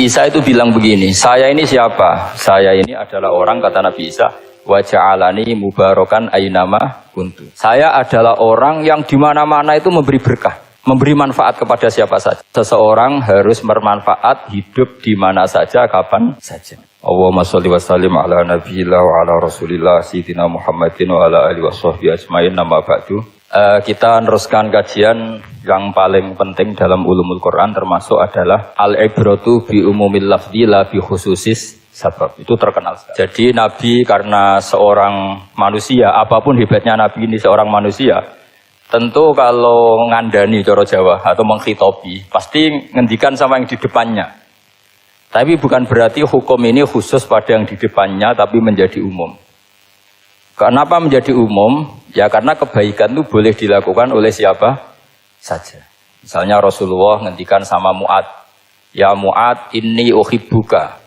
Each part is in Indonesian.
Isa itu bilang begini, saya ini siapa? Saya ini adalah orang, kata Nabi Isa, wa ja'alani mubarakan ainama kuntu. Saya adalah orang yang di mana-mana itu memberi berkah, memberi manfaat kepada siapa saja. Seseorang harus bermanfaat hidup di mana saja, kapan saja. Allahumma sholli wa sallim ala nabiyillah wa ala rasulillah sayyidina Muhammadin wa ala alihi washabbihi ajmain. Nama ba'du. Kita meneruskan kajian yang paling penting dalam ulumul Quran, termasuk adalah al-ibratu bi umumil lafzi la bi khususis sabab. Itu terkenal sekali. Jadi Nabi karena seorang manusia, apapun hebatnya Nabi ini seorang manusia, tentu kalau ngandani cara Jawa atau menghitopi pasti ngendikan sama yang di depannya. Tapi bukan berarti hukum ini khusus pada yang di depannya, tapi menjadi umum. Kenapa menjadi umum? Ya karena kebaikan itu boleh dilakukan oleh siapa saja. Misalnya Rasulullah ngendikan sama Mu'ad, ya Mu'ad inni uhibbuka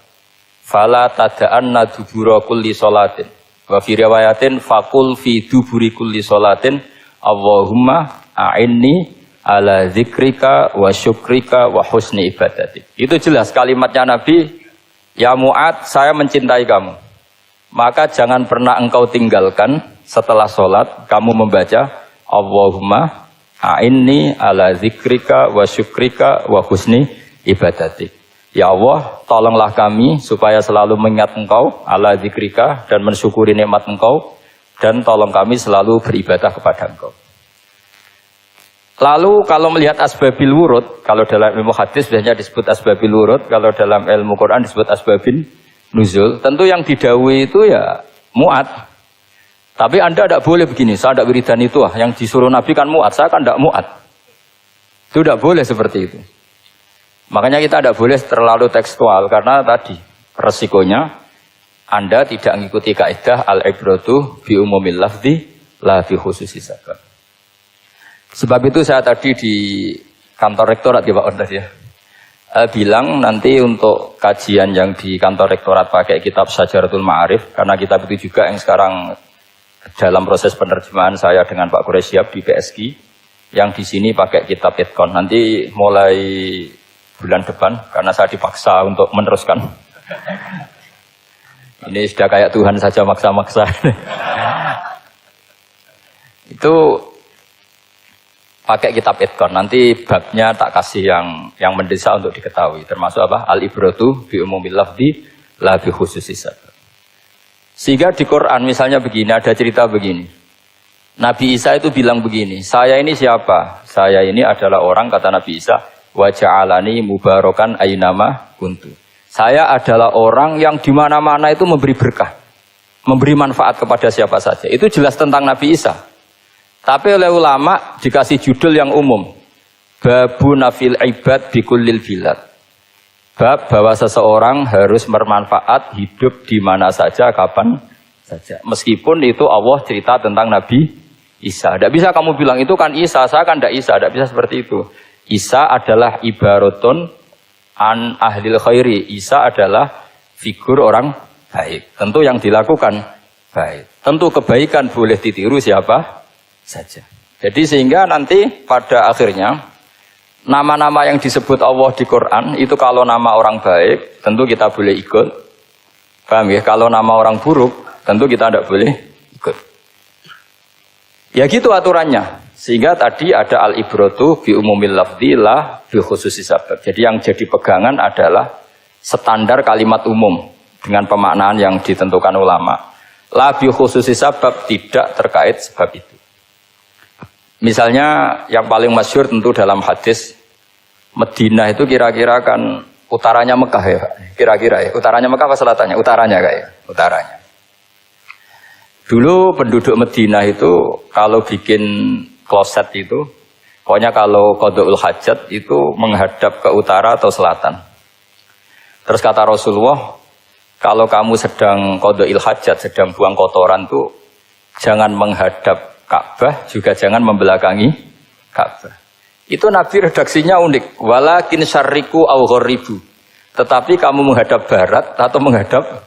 fala tada'anna dubura kulli sholatin. Wa fi riwayatin faqul fi duburi kulli sholatin Allahumma a'inni ala zikrika wa syukrika wa husni ibadatik. Itu jelas kalimatnya Nabi, ya Mu'ad saya mencintai kamu. Maka jangan pernah engkau tinggalkan setelah sholat kamu membaca Allahumma a'inni ala zikrika wa syukrika wa husni ibadatik. Ya Allah, tolonglah kami supaya selalu mengingat engkau ala zikrika dan mensyukuri nikmat engkau, dan tolong kami selalu beribadah kepada engkau. Lalu kalau melihat asbabil wurud, kalau dalam ilmu hadis biasanya disebut asbabil wurud, kalau dalam ilmu Quran disebut asbabin nuzul, tentu yang didhawuhi itu ya Mu'ad. Tapi Anda tidak boleh begini, saya tidak wiridan itu yang disuruh Nabi kan Mu'ad, saya kan tidak Mu'ad. Itu tidak boleh seperti itu. Makanya kita tidak boleh terlalu tekstual, karena tadi resikonya Anda tidak mengikuti kaidah al-ibratu bi umumil lafzi la bi khususi sabab. Sebab itu saya tadi di kantor rektorat ya Pak Ondas ya, bilang nanti untuk kajian yang di kantor rektorat pakai kitab Syajaratul Ma'arif, karena kitab itu juga yang sekarang dalam proses penerjemahan saya dengan Pak Quraisyab di PSG, yang di sini pakai kitab Itqon. Nanti mulai bulan depan, karena saya dipaksa untuk meneruskan. Ini sudah kayak Tuhan saja maksa-maksa. Itu pakai kitab Itqon, nanti babnya tak kasih yang mendesak untuk diketahui, termasuk apa? Al-ibratu bi umumil lafzi la bi khususi sabab. Sehingga di Quran misalnya begini, ada cerita begini. Nabi Isa itu bilang begini, saya ini siapa? Saya ini adalah orang, kata Nabi Isa, wa ja'alani mubarakan ainama kuntu. Saya adalah orang yang di mana-mana itu memberi berkah, memberi manfaat kepada siapa saja. Itu jelas tentang Nabi Isa. Tapi oleh ulama dikasih judul yang umum, babu nafil ibad bikullil bilad. Bab bahwa seseorang harus bermanfaat hidup di mana saja, kapan saja. Meskipun itu Allah cerita tentang Nabi Isa. Tidak bisa kamu bilang itu kan Isa, saya kan tidak Isa. Tidak bisa seperti itu. Isa adalah ibaratun an ahlil khairi. Isa adalah figur orang baik. Tentu yang dilakukan baik. Tentu kebaikan boleh ditiru siapa saja. Jadi sehingga nanti pada akhirnya nama-nama yang disebut Allah di Quran itu kalau nama orang baik tentu kita boleh ikut. Paham ya? Kalau nama orang buruk tentu kita tidak boleh ikut. Ya gitu aturannya. Sehingga tadi ada al-ibratu bi umumil lafzi la bi khususi sabab. Jadi yang jadi pegangan adalah standar kalimat umum dengan pemaknaan yang ditentukan ulama. La bi khususi sabab, tidak terkait sebab itu. Misalnya yang paling masyhur tentu dalam hadis Madinah itu kira-kira kan utaranya Mekah ya Pak. Kira-kira ya, utaranya Mekah apa selatannya? Utaranya kayak utaranya. Dulu penduduk Madinah itu kalau bikin kloset itu, pokoknya kalau qada'ul hajat itu menghadap ke utara atau selatan. Terus kata Rasulullah, kalau kamu sedang qada'il hajat, sedang buang kotoran tuh jangan menghadap Ka'bah, juga jangan membelakangi Ka'bah. Itu Nabi redaksinya unik. Walakin syarriku au gharibu. Tetapi kamu menghadap barat atau menghadap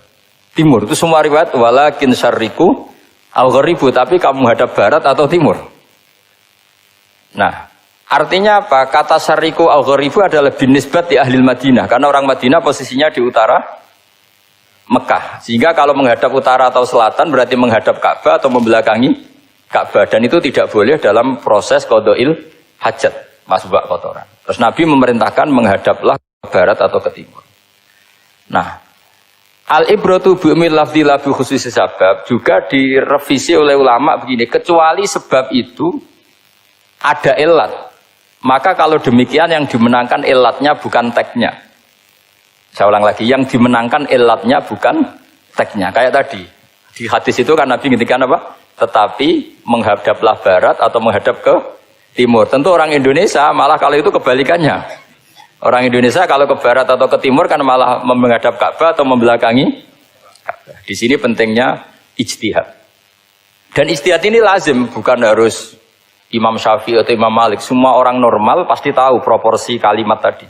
timur. Itu semua riwayat walakin syarriku au gharibu, tapi kamu menghadap barat atau timur. Nah, Artinya apa? Kata syariku al-gharibu adalah binisbat di ahli Madinah. Karena orang Madinah posisinya di utara Mekah. Sehingga kalau menghadap utara atau selatan berarti menghadap Ka'bah atau membelakangi Ka'bah. Dan itu tidak boleh dalam proses qada'il hajat, masbak kotoran. Terus Nabi memerintahkan menghadaplah ke barat atau ke timur. Nah, al-ibratu bi'umil lafzi la bi khususi sabab juga direvisi oleh ulama begini, kecuali sebab itu ada ilat. Maka kalau demikian yang dimenangkan ilatnya bukan teknya. Saya ulang lagi, yang dimenangkan ilatnya bukan teknya. Kayak tadi, di hadis itu kan Nabi ngintikan apa? Tetapi menghadaplah barat atau menghadap ke timur. Tentu orang Indonesia malah kalau itu kebalikannya. Orang Indonesia kalau ke barat atau ke timur kan malah menghadap Ka'bah atau membelakangi Ka'bah. Di sini pentingnya ijtihad. Dan ijtihad ini lazim, bukan harus Imam Syafi'i atau Imam Malik. Semua orang normal pasti tahu proporsi kalimat tadi.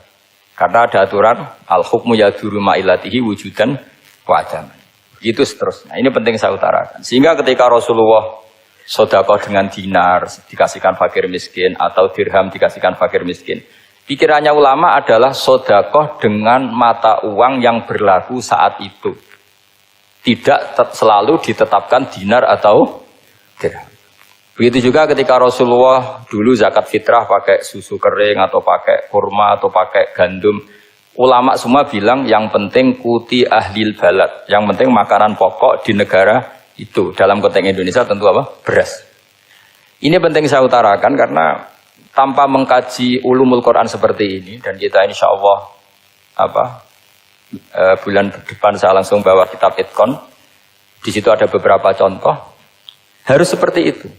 Karena ada aturan al-hukmu yaduru ma'ilatihi wujudan wa adaman. Itu seterusnya. Ini penting saya utarakan. Sehingga ketika Rasulullah sedekah dengan dinar dikasihkan fakir miskin atau dirham dikasihkan fakir miskin, pikirannya ulama adalah sedekah dengan mata uang yang berlaku saat itu. Tidak selalu ditetapkan dinar atau dirham. Begitu juga ketika Rasulullah dulu zakat fitrah pakai susu kering atau pakai kurma atau pakai gandum. Ulama semua bilang yang penting kuti ahlil balad. Yang penting makanan pokok di negara itu. Dalam konteks Indonesia tentu apa? Beras. Ini penting saya utarakan karena tanpa mengkaji ulumul Quran seperti ini. Dan kita insya Allah bulan depan saya langsung bawa kitab Itqan. Di situ ada beberapa contoh. Harus seperti itu.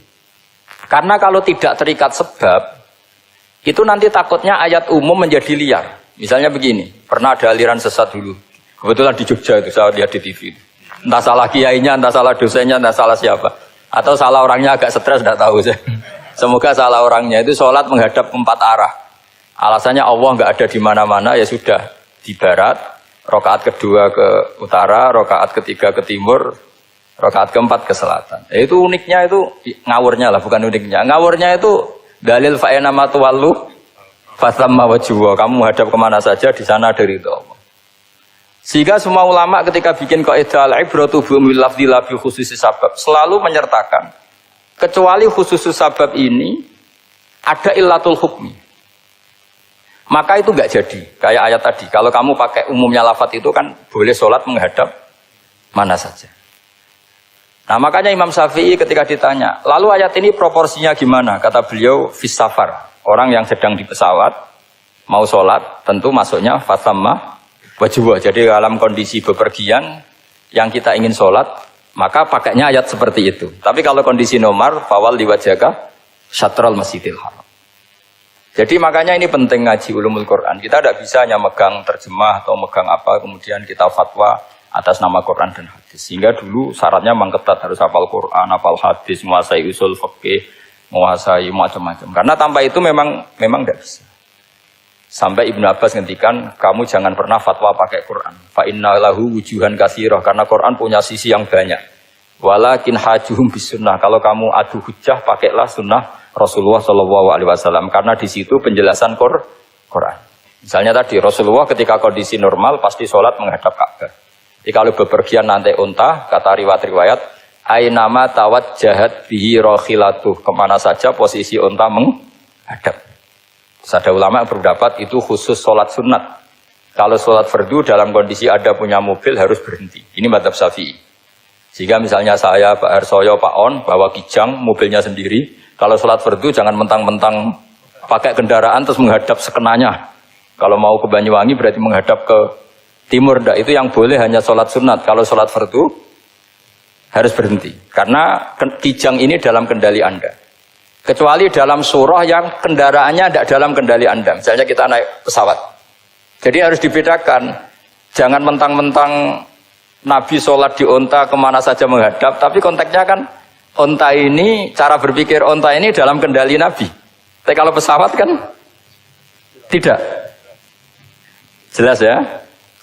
Karena kalau tidak terikat sebab, itu nanti takutnya ayat umum menjadi liar. Misalnya begini, pernah ada aliran sesat dulu. Kebetulan di Jogja itu, saya lihat di TV. Entah salah kiainya, entah salah dosennya, entah salah siapa. Atau salah orangnya agak stres, tidak tahu saya. Semoga salah orangnya itu sholat menghadap ke 4 arah. Alasannya Allah nggak ada di mana-mana, ya sudah di barat. Rakaat kedua ke utara, rakaat ketiga ke timur. Rakaat keempat ke selatan. Itu uniknya itu ngawurnya lah, bukan uniknya. Ngawurnya itu dalil fa'ina matuwallu fasamma wajhuwa. Kamu hadap kemana saja di sana dari itu Allah. Sehingga semua ulama ketika bikin kaidah al-ibratu bi'umil lafzi la bi khususi sabab selalu menyertakan kecuali khusus sabab ini ada illatul hukmi. Maka itu enggak jadi. Kayak ayat tadi, kalau kamu pakai umumnya lafaz itu kan boleh sholat menghadap mana saja. Nah makanya Imam Syafi'i ketika ditanya, lalu ayat ini proporsinya gimana? Kata beliau, fis safar. Orang yang sedang di pesawat, mau sholat, tentu masuknya fasamma wajibah. Jadi dalam kondisi bepergian, yang kita ingin sholat, maka pakainya ayat seperti itu. Tapi kalau kondisi nomor, fawal liwajaka syatrul masjidil haram. Jadi makanya ini penting ngaji ulumul Quran. Kita tidak bisa hanya megang terjemah atau megang apa, kemudian kita fatwa atas nama Quran dan hadis. Sehingga dulu syaratnya memang ketat, harus hafal Quran, hafal hadis, menguasai usul fikih, menguasai macam-macam. Karena tanpa itu memang tidak bisa. Sampai Ibnu Abbas ngendikan, kamu jangan pernah fatwa pakai Quran. Fa inna lahu wujuhan katsirah, karena Quran punya sisi yang banyak. Walakin hajuhum bis sunnah. Kalau kamu adu hujjah, pakailah sunnah Rasulullah SAW. Karena di situ penjelasan Quran. Misalnya tadi Rasulullah ketika kondisi normal pasti sholat menghadap Ka'bah. Jadi kalau bepergian nanti unta, kata riwayat-riwayat, ainama tawajjahat bihi rakhilatuh, kemana saja posisi unta menghadap. Ada ulama yang berpendapat itu khusus sholat sunat. Kalau sholat fardu dalam kondisi ada punya mobil harus berhenti. Ini mazhab Syafi'i. Sehingga misalnya saya, Pak Harsoyo, Pak On, bawa kijang, mobilnya sendiri. Kalau sholat fardu jangan mentang-mentang pakai kendaraan terus menghadap sekenanya. Kalau mau ke Banyuwangi berarti menghadap ke timur, enggak, itu yang boleh hanya sholat sunat. Kalau sholat fardu harus berhenti. Karena kijang ini dalam kendali Anda. Kecuali dalam surah yang kendaraannya tidak dalam kendali Anda. Misalnya kita naik pesawat. Jadi harus dibedakan. Jangan mentang-mentang Nabi sholat di unta kemana saja menghadap. Tapi konteksnya kan unta ini, cara berpikir unta ini dalam kendali Nabi. Tapi kalau pesawat kan tidak. Jelas ya?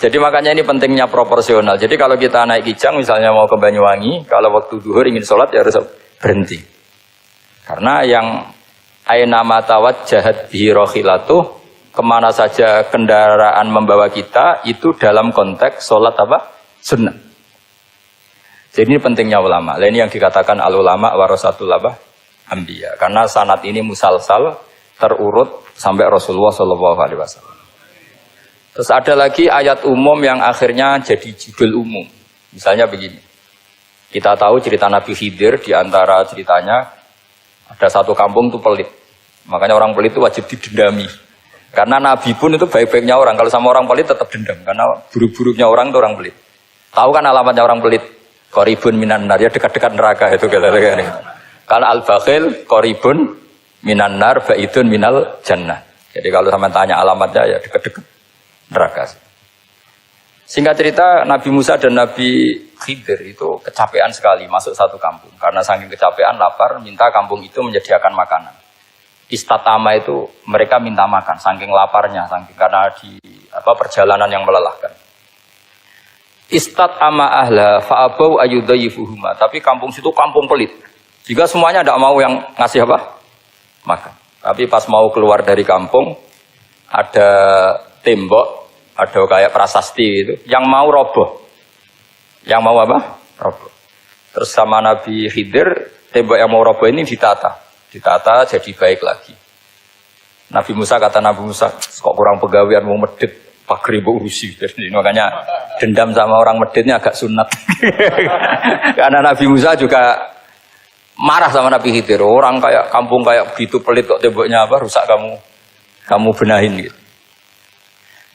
Jadi makanya ini pentingnya proporsional. Jadi kalau kita naik kijang misalnya mau ke Banyuwangi, kalau waktu duhur ingin sholat ya harus berhenti. Karena yang aina matawajjahat bihi rakhilatuh, kemana saja kendaraan membawa kita, itu dalam konteks sholat apa? Sunnah. Jadi ini pentingnya ulama. Ini yang dikatakan al-ulama warasatul apa? Anbiya. Karena sanad ini musalsal, terurut sampai Rasulullah SAW. Terus ada lagi ayat umum yang akhirnya jadi judul umum. Misalnya begini. Kita tahu cerita Nabi Khidir, di antara ceritanya ada satu kampung itu pelit. Makanya orang pelit itu wajib didendami. Karena Nabi pun itu baik-baiknya orang. Kalau sama orang pelit tetap dendam. Karena buruk-buruknya orang itu orang pelit. Tahu kan alamatnya orang pelit? Qoribun minan nar, ya dekat-dekat neraka itu kata-kata. Karena al-bakhil qoribun minan nar, ba'idun minal jannah. Jadi kalau sama tanya alamatnya ya dekat-dekat neraka. Singkat cerita, Nabi Musa dan Nabi Khidir itu kecapean sekali masuk satu kampung. Karena saking kecapean, lapar, minta kampung itu menyediakan makanan. Istatama itu mereka minta makan, saking laparnya, saking karena di perjalanan yang melelahkan. Istatama ahla fa'abau ayudayifuhuma. Tapi kampung situ kampung pelit. Jika semuanya tidak mau yang ngasih apa? Makan. Tapi pas mau keluar dari kampung, ada tembok, ada kayak prasasti itu, yang mau roboh. Yang mau apa? Roboh. Terus sama Nabi Khidir, tembok yang mau roboh ini ditata. Ditata jadi baik lagi. Nabi Musa kata Nabi Musa, kok kurang pegawaian mau medit, pagri urusi. Jadi makanya dendam sama orang meditnya agak sunat. Karena Nabi Musa juga marah sama Nabi Khidir. Orang kayak kampung kayak begitu pelit kok temboknya apa rusak kamu benahin gitu.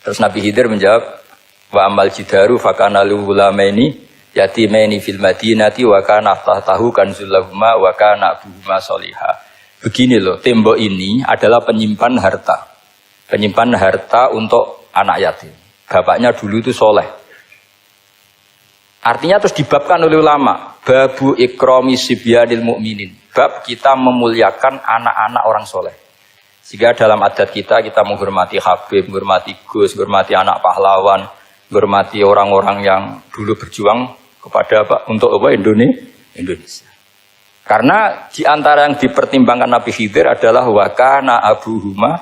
Terus Nabi Khidir menjawab, wa amal jidaru fakana luhulamaini yatimaini fil madinati wa kana tahtahu kanzul lahuma wa kana abuhuma sholihah. Begini loh, tembok ini adalah penyimpan harta. Penyimpan harta untuk anak yatim. Bapaknya dulu itu soleh. Artinya terus dibabkan oleh ulama. Babu ikrami sibyanil mu'minin. Bab kita memuliakan anak-anak orang soleh. Sehingga dalam adat kita menghormati Habib, menghormati Gus, menghormati anak pahlawan, menghormati orang-orang yang dulu berjuang kepada untuk Indonesia. Karena di antara yang dipertimbangkan Nabi Khidir adalah wakana abuhuma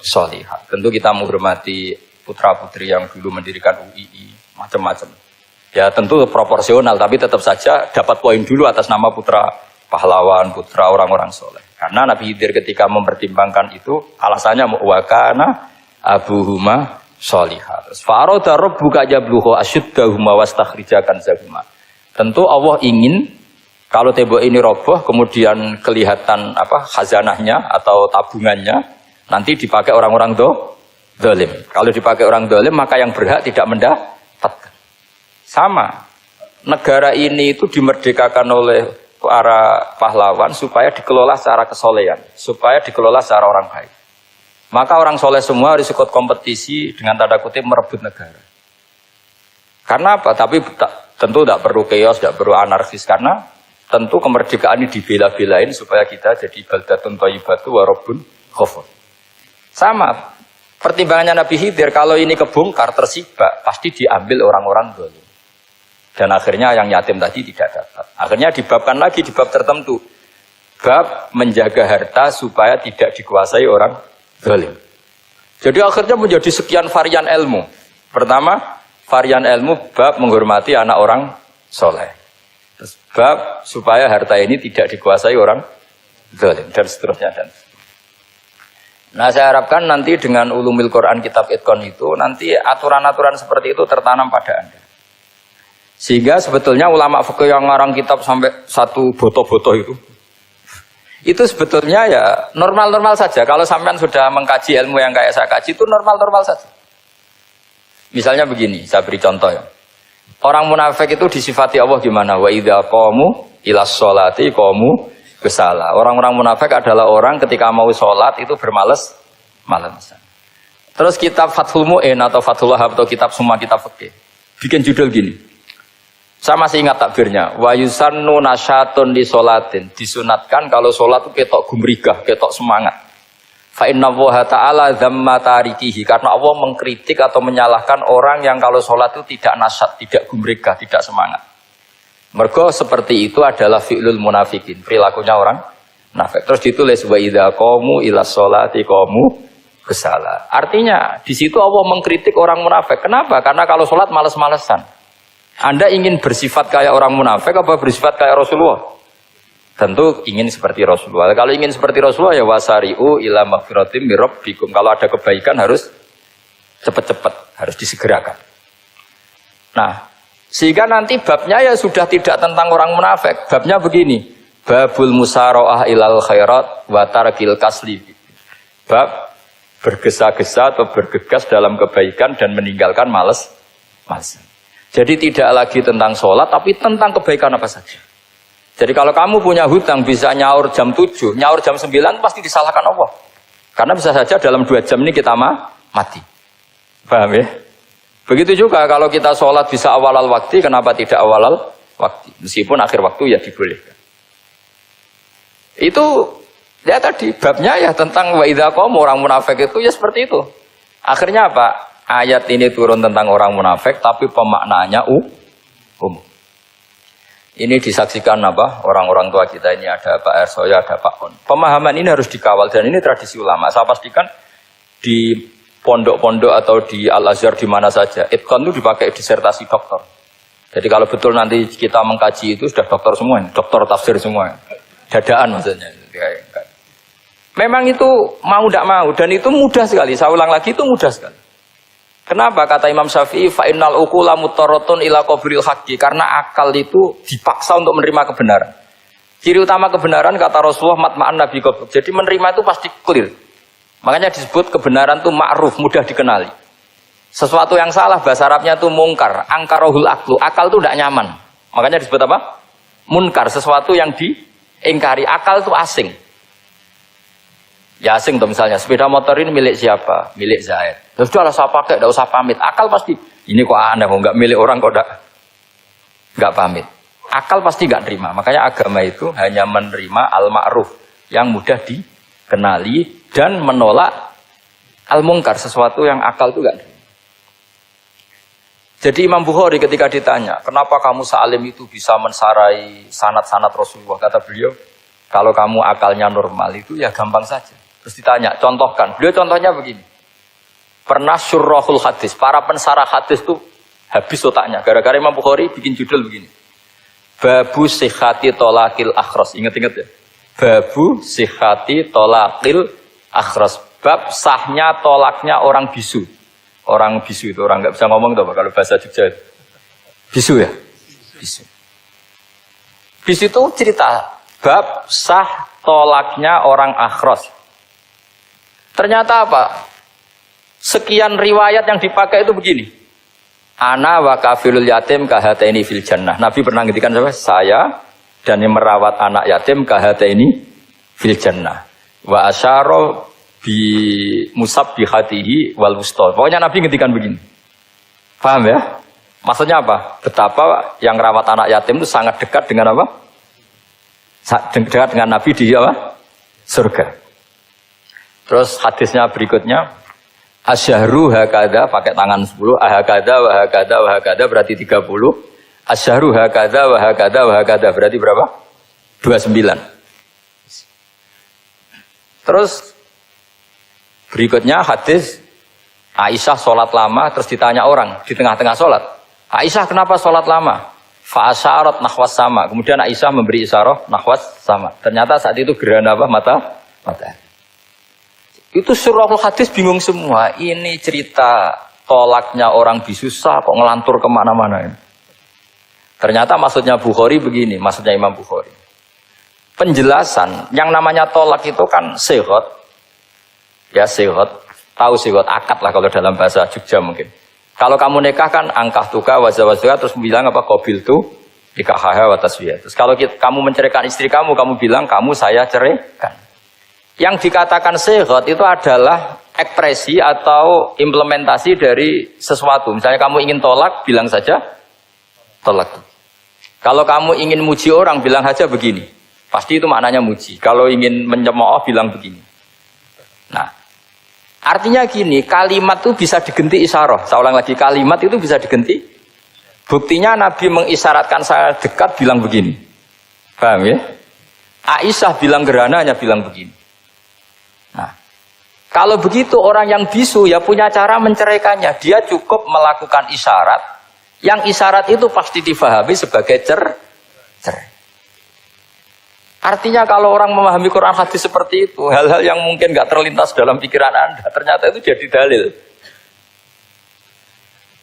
sholihah. Tentu kita menghormati putra-putri yang dulu mendirikan UII, macam-macam. Ya tentu proporsional, tapi tetap saja dapat poin dulu atas nama putra pahlawan, putra orang-orang soleh. Karena Nabi Khidir ketika mempertimbangkan itu, alasannya wakana abuhuma sholihah. Faroda rabbuka jabluhu ashuddahuma wastakhrijakan zahuma. Tentu Allah ingin kalau tembok ini roboh, kemudian kelihatan khazanahnya atau tabungannya, nanti dipakai orang-orang dolim. Kalau dipakai orang dolim, maka yang berhak tidak mendapatkan. Sama, negara ini itu dimerdekakan oleh para pahlawan supaya dikelola secara kesolehan, supaya dikelola secara orang baik. Maka orang soleh semua harus ikut kompetisi dengan tanda kutip merebut negara. Karena apa? Tapi tentu tidak perlu chaos, tidak perlu anarkis, karena tentu kemerdekaan ini dibela-belain supaya kita jadi baldatun thayyibatu wa rabbun ghafur. Sama, pertimbangannya Nabi Khidir, kalau ini kebongkar, tersibak, pasti diambil orang-orang dolim. Dan akhirnya yang yatim tadi tidak dapat. Akhirnya dibabkan lagi di bab tertentu. Bab menjaga harta supaya tidak dikuasai orang dolim. Jadi akhirnya menjadi sekian varian ilmu. Pertama, varian ilmu bab menghormati anak orang soleh. Terus bab supaya harta ini tidak dikuasai orang zalim dan seterusnya dan. Nah, saya harapkan nanti dengan ulumil Quran kitab Itqan itu nanti aturan-aturan seperti itu tertanam pada Anda. Sehingga sebetulnya ulama fikih yang ngarang kitab sampai satu boto-boto itu sebetulnya ya normal-normal saja. Kalau sampean sudah mengkaji ilmu yang kayak saya kaji itu normal-normal saja. Misalnya begini, saya beri contoh ya. Orang munafik itu disifati Allah gimana? Wa idza qamu ilas sholati qamu kusala. Orang-orang munafik adalah orang ketika mau sholat itu bermalas-malasan. Terus kitab Fathul Mu'in atau Fathul Wahab atau kitab semua kitab fikih bikin judul gini. Saya masih ingat takbirnya. Wa yusannu nasyatun li sholatin. Disunatkan kalau sholat itu ketok gumrigah, ketok semangat. Fa inna Allaha ta'ala dzamma tarikihi, karena Allah mengkritik atau menyalahkan orang yang kalau sholat itu tidak nasyat, tidak gumregah, tidak semangat. Mergo seperti itu adalah fi'lul munafikin, perilakunya orang munafik. Terus ditulis wa idza qamu ila sholati qamu kusala. Artinya di situ Allah mengkritik orang munafik. Kenapa? Karena kalau sholat malas-malesan. Anda ingin bersifat kayak orang munafik apa bersifat kayak Rasulullah? Tentu ingin seperti Rasulullah. Kalau ingin seperti Rasulullah ya wasari'u ila maghfiratim mir rabbikum. Kalau ada kebaikan harus cepat-cepat, harus disegerakan. Nah, sehingga nanti babnya ya sudah tidak tentang orang munafik. Babnya begini. Babul musara'ah ilal khairat wa tarkil kasli. Bab bergesa-gesa atau bergegas dalam kebaikan dan meninggalkan malas. Jadi tidak lagi tentang sholat, tapi tentang kebaikan apa saja. Jadi kalau kamu punya hutang bisa nyaur jam 7, nyaur jam 9 pasti disalahkan Allah. Karena bisa saja dalam 2 jam ini kita mati. Paham ya? Begitu juga kalau kita sholat bisa awalal waktu, kenapa tidak awalal waktu? Meskipun akhir waktu ya dibolehkan. Itu ya tadi babnya ya tentang wa idza qamu orang munafik itu ya seperti itu. Akhirnya apa? Ayat ini turun tentang orang munafik tapi pemaknaannya umum. Ini disaksikan apa? Orang-orang tua kita ini ada Pak Ersoya, ada Pak On. Pemahaman ini harus dikawal dan ini tradisi ulama. Saya pastikan di pondok-pondok atau di Al-Azhar di mana saja, itqan itu dipakai disertasi doktor. Jadi kalau betul nanti kita mengkaji itu sudah doktor semua, doktor tafsir semua. Dadaan maksudnya. Memang itu mau tidak mau dan itu mudah sekali. Saya ulang lagi itu mudah sekali. Kenapa kata Imam Syafi'i fa innal uqula mutarratun ila qabril haqqi? Karena akal itu dipaksa untuk menerima kebenaran. Ciri utama kebenaran kata Rasulullah matma'an nabi qabr. Jadi menerima itu pasti clear. Makanya disebut kebenaran itu ma'ruf, mudah dikenali. Sesuatu yang salah bahasa Arabnya itu mungkar, angkarohul aklu. Akal itu tidak nyaman. Makanya disebut apa? Munkar, sesuatu yang diingkari. Akal itu asing. Ya asing tuh misalnya, sepeda motor ini milik siapa? Milik Zaid. Ya sudah lah saya pakai, tidak usah pamit. Akal pasti, ini kok aneh, nggak milik orang kok nggak pamit. Akal pasti nggak terima. Makanya agama itu hanya menerima al-ma'ruf yang mudah dikenali dan menolak al-mungkar, sesuatu yang akal itu nggak terima. Jadi Imam Bukhari ketika ditanya, kenapa kamu salim itu bisa mensarai sanad-sanad Rasulullah? Kata beliau, kalau kamu akalnya normal itu ya gampang saja. Terus ditanya, contohkan. Beliau contohnya begini. Pernah syurrahul hadis. Para pensarah hadis itu habis otaknya. Gara-gara Imam Bukhari bikin judul begini. Babu sihhati tolakil akhras. Ingat-ingat ya. Babu sihhati tolakil akhras. Bab sahnya tolaknya orang bisu. Orang bisu itu orang nggak bisa ngomong tuh kalau bahasa Jogja. Bisu ya? Bisu. Bisu itu cerita. Bab sah tolaknya orang akhras. Ternyata apa? Sekian riwayat yang dipakai itu begini. Ana wa kafilul yatim kahataini fil jannah. Nabi pernah ngendikan saya dan yang merawat anak yatim kahataini fil jannah. Wa asyara bi musabbihatihi wal wusta. Pokoknya Nabi ngendikan begini. Paham ya? Maksudnya apa? Betapa yang rawat anak yatim itu sangat dekat dengan apa? Dekat dengan Nabi di apa? Surga. Terus hadisnya berikutnya, asyahru hakada pakai tangan 10, ahakada wa hakada wa hakada berarti 30. Asyahru hakada wa hakada wa hakada berarti berapa? 29. Terus berikutnya hadis Aisyah sholat lama terus ditanya orang di tengah-tengah sholat. Aisyah kenapa sholat lama? Fa'asyarat nahwas sama. Kemudian Aisyah memberi isyarah nahwas sama. Ternyata saat itu gerhana apa? Matahari. Itu surahul hadis bingung semua. Ini cerita tolaknya orang bisu kok ngelantur kemana-mana. Ternyata maksudnya Bukhari begini. Maksudnya Imam Bukhari. Penjelasan yang namanya tolak itu kan sihot. Ya sihot. Tahu sihot akad lah kalau dalam bahasa Jogja mungkin. Kalau kamu nikah kan angkah tuka wazawazwa terus bilang apa qabil tu nikahaha wa taswiyah. Terus kalau kamu menceraikan istri kamu bilang kamu saya ceraikan. Yang dikatakan sihot itu adalah ekspresi atau implementasi dari sesuatu. Misalnya kamu ingin tolak, bilang saja tolak. Kalau kamu ingin muji orang, bilang saja begini. Pasti itu maknanya muji. Kalau ingin menyemooh, bilang begini. Nah, artinya gini, kalimat itu bisa diganti isyarah. Saya ulang lagi, kalimat itu bisa diganti. Buktinya Nabi mengisyaratkan saya dekat, bilang begini. Paham ya? Aisyah bilang gerhana hanya bilang begini. Nah, kalau begitu orang yang bisu ya punya cara menceraikannya. Dia cukup melakukan isyarat. Yang isyarat itu pasti difahami sebagai cerai. Artinya kalau orang memahami Quran hadis seperti itu, hal-hal yang mungkin nggak terlintas dalam pikiran Anda, ternyata itu jadi dalil.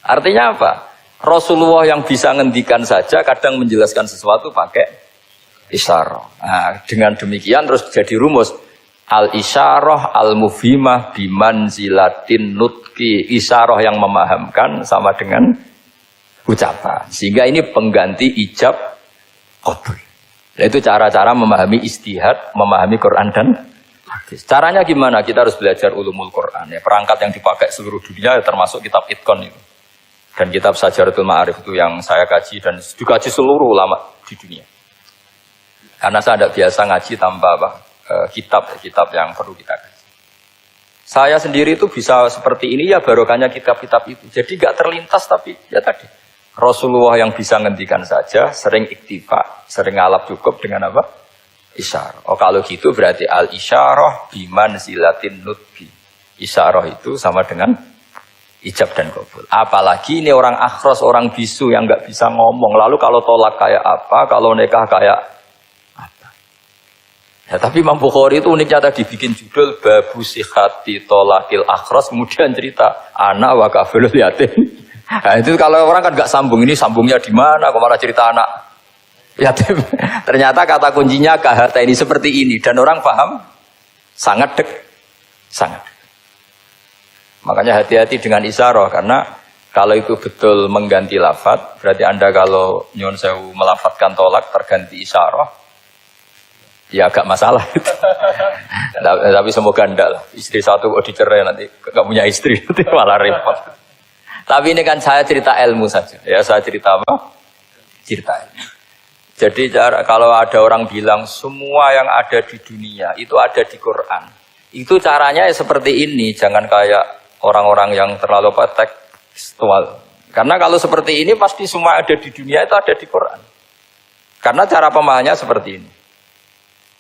Artinya apa? Rasulullah yang bisa ngendikan saja kadang menjelaskan sesuatu pakai isyarah. Nah, dengan demikian terus jadi rumus al-isyarah al-mufhimah bimanzilatin nutqi. Isyarah yang memahamkan sama dengan ucapan. Sehingga ini pengganti ijab qabul. Itu cara-cara memahami istihad, memahami Quran dan hadis. Caranya gimana? Kita harus belajar ulumul Quran. Ya, perangkat yang dipakai seluruh dunia termasuk kitab Itqan itu. Dan kitab Sajaratul Ma'arif itu yang saya kaji dan dikaji seluruh ulama di dunia. Karena saya tidak biasa ngaji tanpa kitab yang perlu kita kaji. Saya sendiri itu bisa seperti ini ya barokahnya kitab-kitab itu. Jadi gak terlintas tapi ya tadi. Rasulullah yang bisa ngendikan saja, sering iktifa, sering ngalap cukup dengan apa? Isyarah. Oh kalau gitu berarti al-isyarah bimanzilatin nutqi. Isyarah itu sama dengan ijab dan qabul. Apalagi ini orang akhros, orang bisu yang nggak bisa ngomong. Lalu kalau tolak kayak apa, kalau nikah kayak apa? Ya tapi Imam Bukhari itu uniknya tadi bikin judul Babu Sihati Tolakil Akhros, kemudian cerita anak wa kafilul yatim. Nah, itu kalau orang kan nggak sambung, ini sambungnya di mana? Kok malah cerita anak yatim? Ternyata kata kuncinya kahata ini seperti ini dan orang paham sangat sangat. Makanya hati-hati dengan isyarah karena kalau itu betul mengganti lafaz, berarti Anda kalau nyuwun sewu melafadzkan tolak terganti isyarah, ya agak masalah itu. Tapi semoga enggak lah. Istri satu kok dicerai nanti nggak punya istri nanti malah repot. Tapi ini kan saya cerita ilmu saja. Ya saya cerita apa? Cerita ilmu. Jadi kalau ada orang bilang semua yang ada di dunia itu ada di Quran. Itu caranya ya seperti ini. Jangan kayak orang-orang yang terlalu tekstual. Karena kalau seperti ini pasti semua ada di dunia itu ada di Quran. Karena cara pemahamannya seperti ini.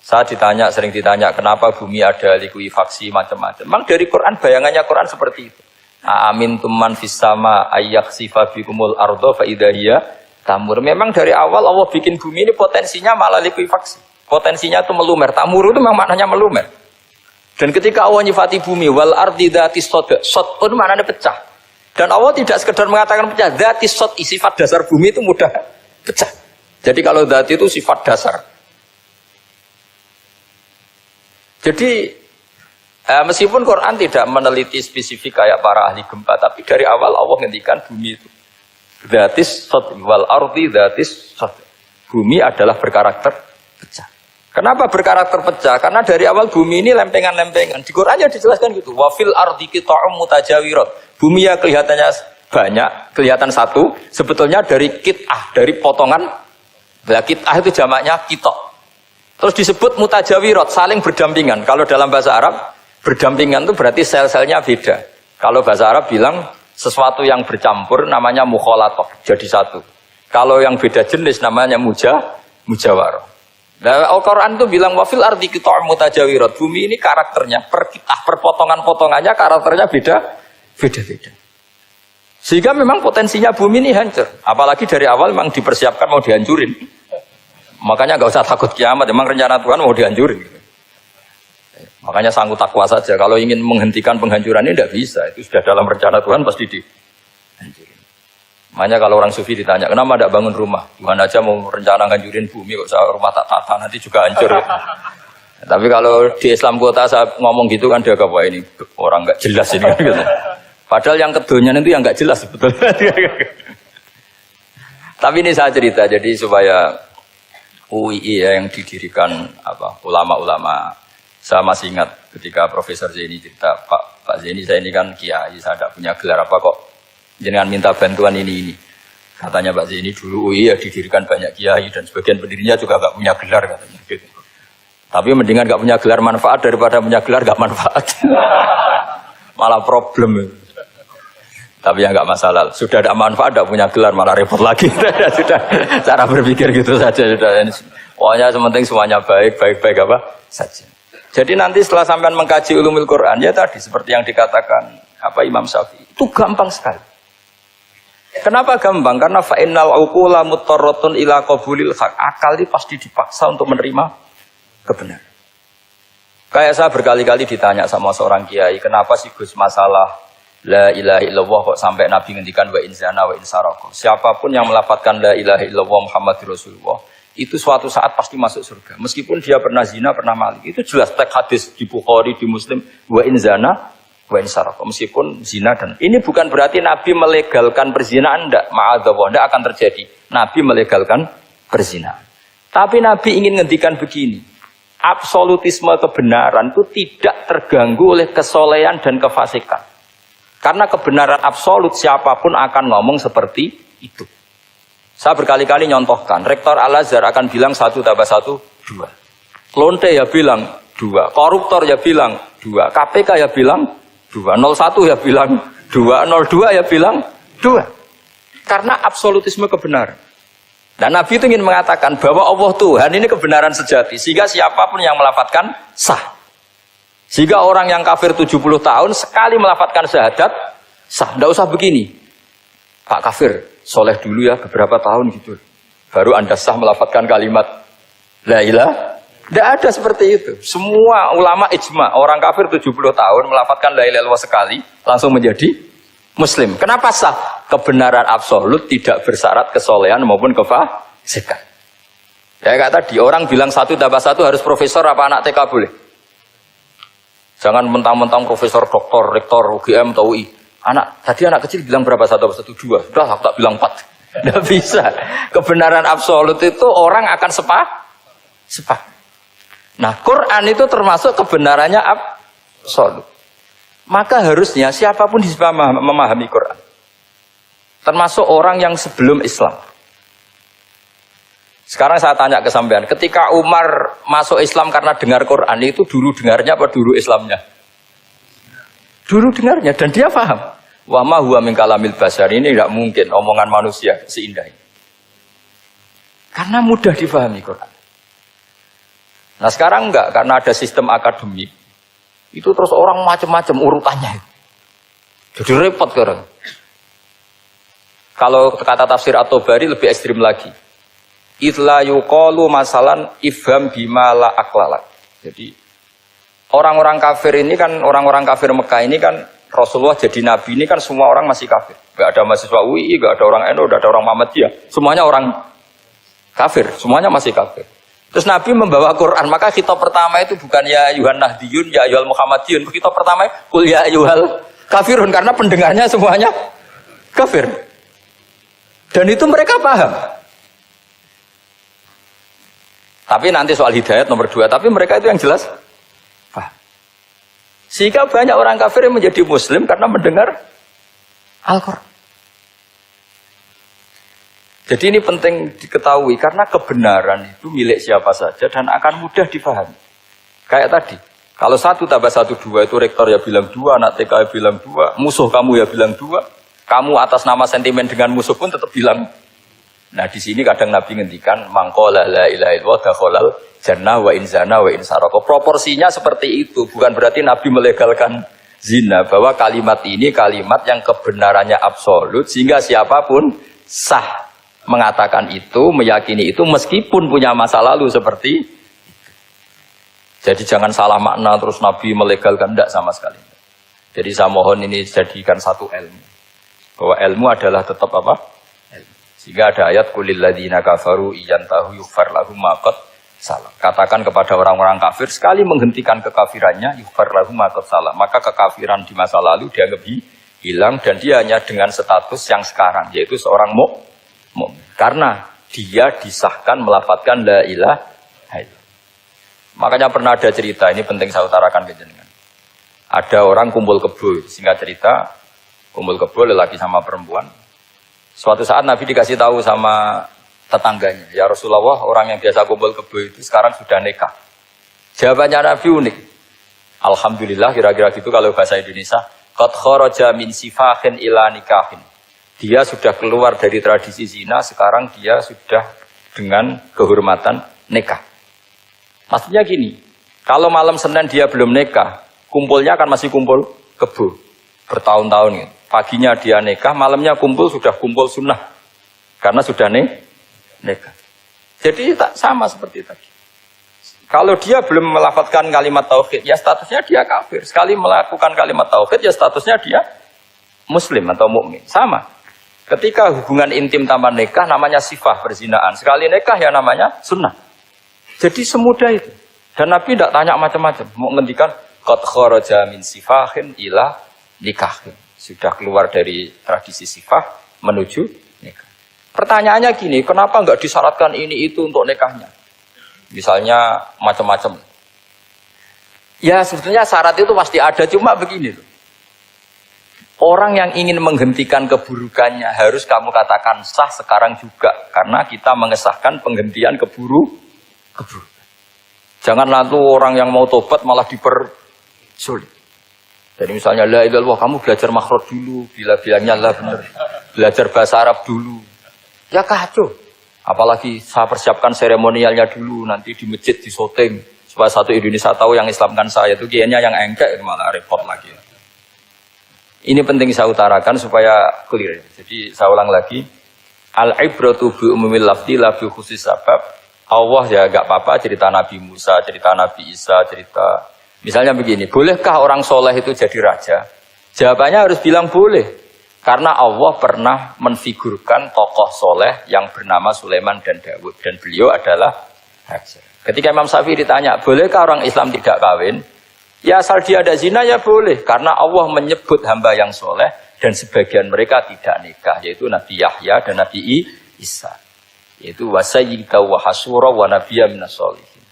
Saya sering ditanya kenapa bumi ada likuifaksi macam-macam. Memang dari Quran bayangannya Quran seperti itu. Amin tuman fis sama ayyaksifa bikumul ardo fa idahiyya tamur. Memang dari awal Allah bikin bumi ini potensinya malah likuifaksi. Potensinya itu melumer. Tamur itu memang maknanya melumer. Dan ketika Allah nyifati bumi wal ardi dzatis sod, sod pun maknanya pecah. Dan Allah tidak sekedar mengatakan pecah, dzatis sod sifat dasar bumi itu mudah pecah. Jadi kalau dzat itu sifat dasar. Jadi meskipun Quran tidak meneliti spesifik kayak para ahli gempa, tapi dari awal Allah ngendikan bumi itu dzatis sod wal ardi dzatis sod. Bumi adalah berkarakter pecah. Kenapa berkarakter pecah? Karena dari awal bumi ini lempengan-lempengan. Di Quran ya dijelaskan gitu. Wa fil ardi qita'um mutajawirat. Bumi ya kelihatannya banyak, kelihatan satu, sebetulnya dari qit'ah, dari potongan. Nah, qit'ah itu jamaknya qita'. Terus disebut mutajawirat, saling berdampingan. Kalau dalam bahasa Arab berdampingan itu berarti sel-selnya beda. Kalau bahasa Arab bilang sesuatu yang bercampur namanya mukhalatoh, jadi satu. Kalau yang beda jenis namanya mujawarah. Nah, Al-Quran itu bilang wafil ardi qita'um mutajawirat. Bumi ini karakternya per potongan-potongannya karakternya beda-beda. Sehingga memang potensinya bumi ini hancur. Apalagi dari awal memang dipersiapkan mau dihancurin. Makanya nggak usah takut kiamat. Memang rencana Tuhan mau dihancurin. Makanya sanggup takwa saja. Kalau ingin menghentikan penghancuran ini tidak bisa. Itu sudah dalam rencana Tuhan pasti dihancurin. Makanya kalau orang sufi ditanya, kenapa tidak bangun rumah? Tuhan aja mau rencana ngancurin bumi, kok saya rumah tak tata nanti juga hancur. Tapi kalau di Islam kota saya ngomong gitu kan dia kata, wah ini orang nggak jelas ini. Gitu. Padahal yang kedonyan itu yang nggak jelas sebetulnya. Tapi ini saya cerita jadi supaya UII ya, yang didirikan ulama-ulama. Saya masih ingat ketika Profesor Zaini cerita, Pak Zaini saya ini kan kiai, saya tidak punya gelar apa kok. Jangan minta bantuan ini. Katanya Pak Zaini dulu UI ya didirikan banyak kiai dan sebagian pendirinya juga gak punya gelar katanya. Gitu. Tapi mendingan gak punya gelar manfaat daripada punya gelar gak manfaat. Malah problem. Tapi ya gak masalah. Sudah ada manfaat gak punya gelar malah repot lagi. Sudah cara berpikir gitu saja. Sudah. Pokoknya sementing semuanya baik apa saja. Jadi nanti setelah sampean mengkaji ulumul Quran, ya tadi seperti yang dikatakan Imam Syafi'i, itu gampang sekali. Kenapa gampang? Karena fa'innal uqula muttarratun ila qabulil haq. Akal ini pasti dipaksa untuk menerima kebenaran. Kayak saya berkali-kali ditanya sama seorang kiai, kenapa sih Gus masalah la ilaha illallah kok sampai Nabi ngendikan wa in zana wa in saraka. Siapapun yang melafadzkan la ilaha illallah Muhammadur Rasulullah itu suatu saat pasti masuk surga. Meskipun dia pernah zina, pernah maling. Itu jelas teks hadis di Bukhari, di Muslim, wa in zana wa in saraka. Meskipun zina dan ini bukan berarti Nabi melegalkan perzinahan, enggak, ma'adzallah, enggak akan terjadi. Nabi melegalkan perzinahan. Tapi Nabi ingin ngendikan begini, absolutisme kebenaran itu tidak terganggu oleh kesolehan dan kefasikan. Karena kebenaran absolut siapapun akan ngomong seperti itu. Saya berkali-kali nyontohkan, Rektor Al-Azhar akan bilang 1 tambah 1, 2. Lonte ya bilang 2, koruptor ya bilang 2, KPK ya bilang 2, 01 ya bilang 2, 02 ya bilang 2. Karena absolutisme kebenaran. Dan Nabi itu ingin mengatakan bahwa Allah Tuhan ini kebenaran sejati. Sehingga siapapun yang melafadzkan sah. Sehingga orang yang kafir 70 tahun sekali melafadzkan syahadat sah. Tidak usah begini. Pak kafir, soleh dulu ya beberapa tahun gitu. Baru Anda sah melafadzkan kalimat la ilaha. Tidak ada seperti itu. Semua ulama ijma. Orang kafir 70 tahun melafadzkan la ilaha illallah sekali. Langsung menjadi Muslim. Kenapa sah? Kebenaran absolut tidak bersyarat kesolehan maupun kefasikan. Ya kayak tadi, orang bilang 1 tambah 1 harus profesor apa anak TK boleh? Jangan mentang-mentang profesor, doktor, rektor, UGM atau UI. Tadi anak kecil bilang berapa 1 tambah 1? 2. Sudah tak bilang 4. Tidak bisa. Kebenaran absolut itu orang akan sepak. Nah, Quran itu termasuk kebenarannya absolut. Maka harusnya siapapun bisa memahami Quran. Termasuk orang yang sebelum Islam. Sekarang saya tanya ke sampean, ketika Umar masuk Islam karena dengar Quran, itu dulu dengarnya apa dulu Islamnya? Dulu dengarnya, dan dia paham. Wa ma huwa min kalamil basar, ini tidak mungkin omongan manusia seindah ini. Karena mudah difahami Quran. Nah sekarang enggak, karena ada sistem akademik. Itu terus orang macam-macam urutannya. Jadi repot sekarang. Kalau kata tafsir At-Tabari lebih ekstrim lagi. Itla yuqalu masalan ifham bima la aqlalak. Jadi orang-orang kafir ini kan, orang-orang kafir Mekah ini kan Rasulullah jadi nabi ini kan semua orang masih kafir. Enggak ada mahasiswa UI, enggak ada orang NU, enggak ada orang Muhammadiyah. Semuanya orang kafir, semuanya masih kafir. Terus Nabi membawa Quran, maka khitab pertama itu bukan ya ayuhan nahdiyun, ya ayuhal muhammadiyun. Khitab pertama kul ya ayuhal kafirun, karena pendengarnya semuanya kafir. Dan itu mereka paham. Tapi nanti soal hidayat nomor 2, tapi mereka itu yang jelas paham. Sehingga banyak orang kafir yang menjadi muslim karena mendengar Al-Quran. Jadi ini penting diketahui karena kebenaran itu milik siapa saja dan akan mudah difahami. Kayak tadi, kalau 1 tambah 1 2 itu rektor ya bilang 2, anak TK ya bilang 2, musuh kamu ya bilang 2, kamu atas nama sentimen dengan musuh pun tetap bilang. Nah di sini kadang Nabi ngendikan mangqala la ilaha illallah dakhalal jannah wa in zana wa in saraka. Proporsinya seperti itu, bukan berarti Nabi melegalkan zina, bahwa kalimat ini kalimat yang kebenarannya absolut sehingga siapapun sah mengatakan itu, meyakini itu meskipun punya masa lalu seperti itu. Jadi jangan salah makna terus Nabi melegalkan, tidak sama sekali. Jadi saya mohon ini jadikan satu ilmu. Bahwa ilmu adalah tetap apa? Ilmu. Sehingga ada ayat kulil ladzina kafaru iyantahu yughfar lahum ma qad salam. Katakan kepada orang-orang kafir sekali menghentikan kekafirannya yughfar lahum ma qad salam. Maka kekafiran di masa lalu dianggap hilang dan dia hanya dengan status yang sekarang yaitu seorang mukmin. Karena dia disahkan melafadzkan la ilaha illallah. Makanya pernah ada cerita, ini penting saya utarakan ke jenengan. Ada orang kumpul kebo, singkat cerita, kumpul kebo lelaki sama perempuan. Suatu saat Nabi dikasih tahu sama tetangganya, ya Rasulullah, orang yang biasa kumpul kebo itu sekarang sudah nikah. Jawabannya Nabi unik. Alhamdulillah, kira-kira gitu kalau bahasa Indonesia, qad kharaja min sifahin ila nikahin. Dia sudah keluar dari tradisi zina, sekarang dia sudah dengan kehormatan nikah. Maksudnya gini, kalau malam Senin dia belum nikah, kumpulnya kan masih kumpul kebo bertahun-tahun gitu. Paginya dia nikah, malamnya kumpul sudah kumpul sunnah karena sudah nikah. Jadi tak sama seperti tadi. Kalau dia belum melafadzkan kalimat tauhid, ya statusnya dia kafir. Sekali melakukan kalimat tauhid, ya statusnya dia muslim atau mukmin. Sama. Ketika hubungan intim tanpa nikah namanya sifah perzinaan. Sekali nikah ya namanya sunnah. Jadi semudah itu. Dan Nabi tidak tanya macam-macam. Mau ngendikan qad kharaja min sifahin ila nikahin. Sudah keluar dari tradisi sifah menuju nikah. Pertanyaannya gini, kenapa enggak disyaratkan ini itu untuk nikahnya? Misalnya macam-macam. Ya sebetulnya syarat itu pasti ada, cuma begini loh. Orang yang ingin menghentikan keburukannya harus kamu katakan sah sekarang juga. Karena kita mengesahkan penghentian keburukan. Jangan lalu orang yang mau tobat malah dipersulit. Jadi misalnya la ilaha illallah, kamu belajar makhraj dulu, bila-bilanya lah benar. Belajar bahasa Arab dulu. Ya kacau. Apalagi saya persiapkan seremonialnya dulu, nanti di masjid di syuting supaya satu Indonesia tahu yang Islamkan saya itu kiainya yang engkek malah repot lagi. Ini penting saya utarakan supaya clear. Jadi saya ulang lagi, al-ibratu bi umumil lafzi la bi khusus sabab. Allah ya gak apa-apa cerita Nabi Musa, cerita Nabi Isa, cerita misalnya begini, bolehkah orang soleh itu jadi raja? Jawabannya harus bilang boleh. Karena Allah pernah menfigurkan tokoh soleh yang bernama Sulaiman dan Daud. Dan beliau adalah raja. Ketika Imam Syafi'i ditanya, bolehkah orang Islam tidak kawin? Ya asal dia ada zina ya boleh. Karena Allah menyebut hamba yang soleh. Dan sebagian mereka tidak nikah. Yaitu Nabi Yahya dan Nabi Isa. Yaitu wasayyida wa hasura wa nabiyya minas sholihin.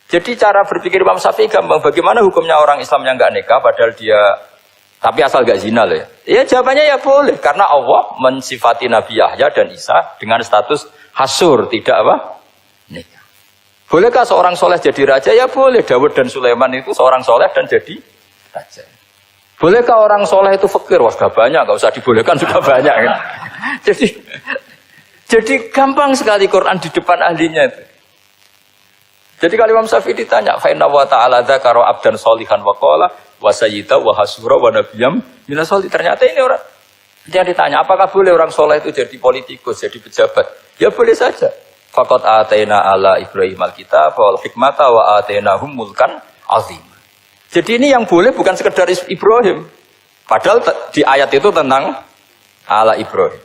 Jadi cara berpikir Imam Syafi'i gampang. Bagaimana hukumnya orang Islam yang enggak nikah padahal dia tapi asal enggak zina loh ya. Ya jawabannya ya boleh karena Allah mensifati Nabi Yahya dan Isa dengan status hasur, tidak apa? Nikah. Bolehkah seorang soleh jadi raja? Ya boleh. Daud dan Sulaiman itu seorang soleh dan jadi raja. Bolehkah orang soleh itu fakir? Wah sudah banyak, enggak usah dibolehkan sudah banyak kan. Jadi gampang sekali Quran di depan ahlinya itu. Jadi kalau Imam Syafi'i ditanya, fa inna wa ta'ala dzakara abdan sholihan wa qala wa sayyida wa hasura wa nabiyyam minas sholihin. Ternyata ini orang yang ditanya, apakah boleh orang soleh itu jadi politikus, jadi pejabat? Ya boleh saja. Faqad ataina ala Ibrahim al-kitab wal hikmata wa atainahum mulkan azim. Jadi ini yang boleh bukan sekedar Ibrahim. Padahal di ayat itu tentang ala Ibrahim.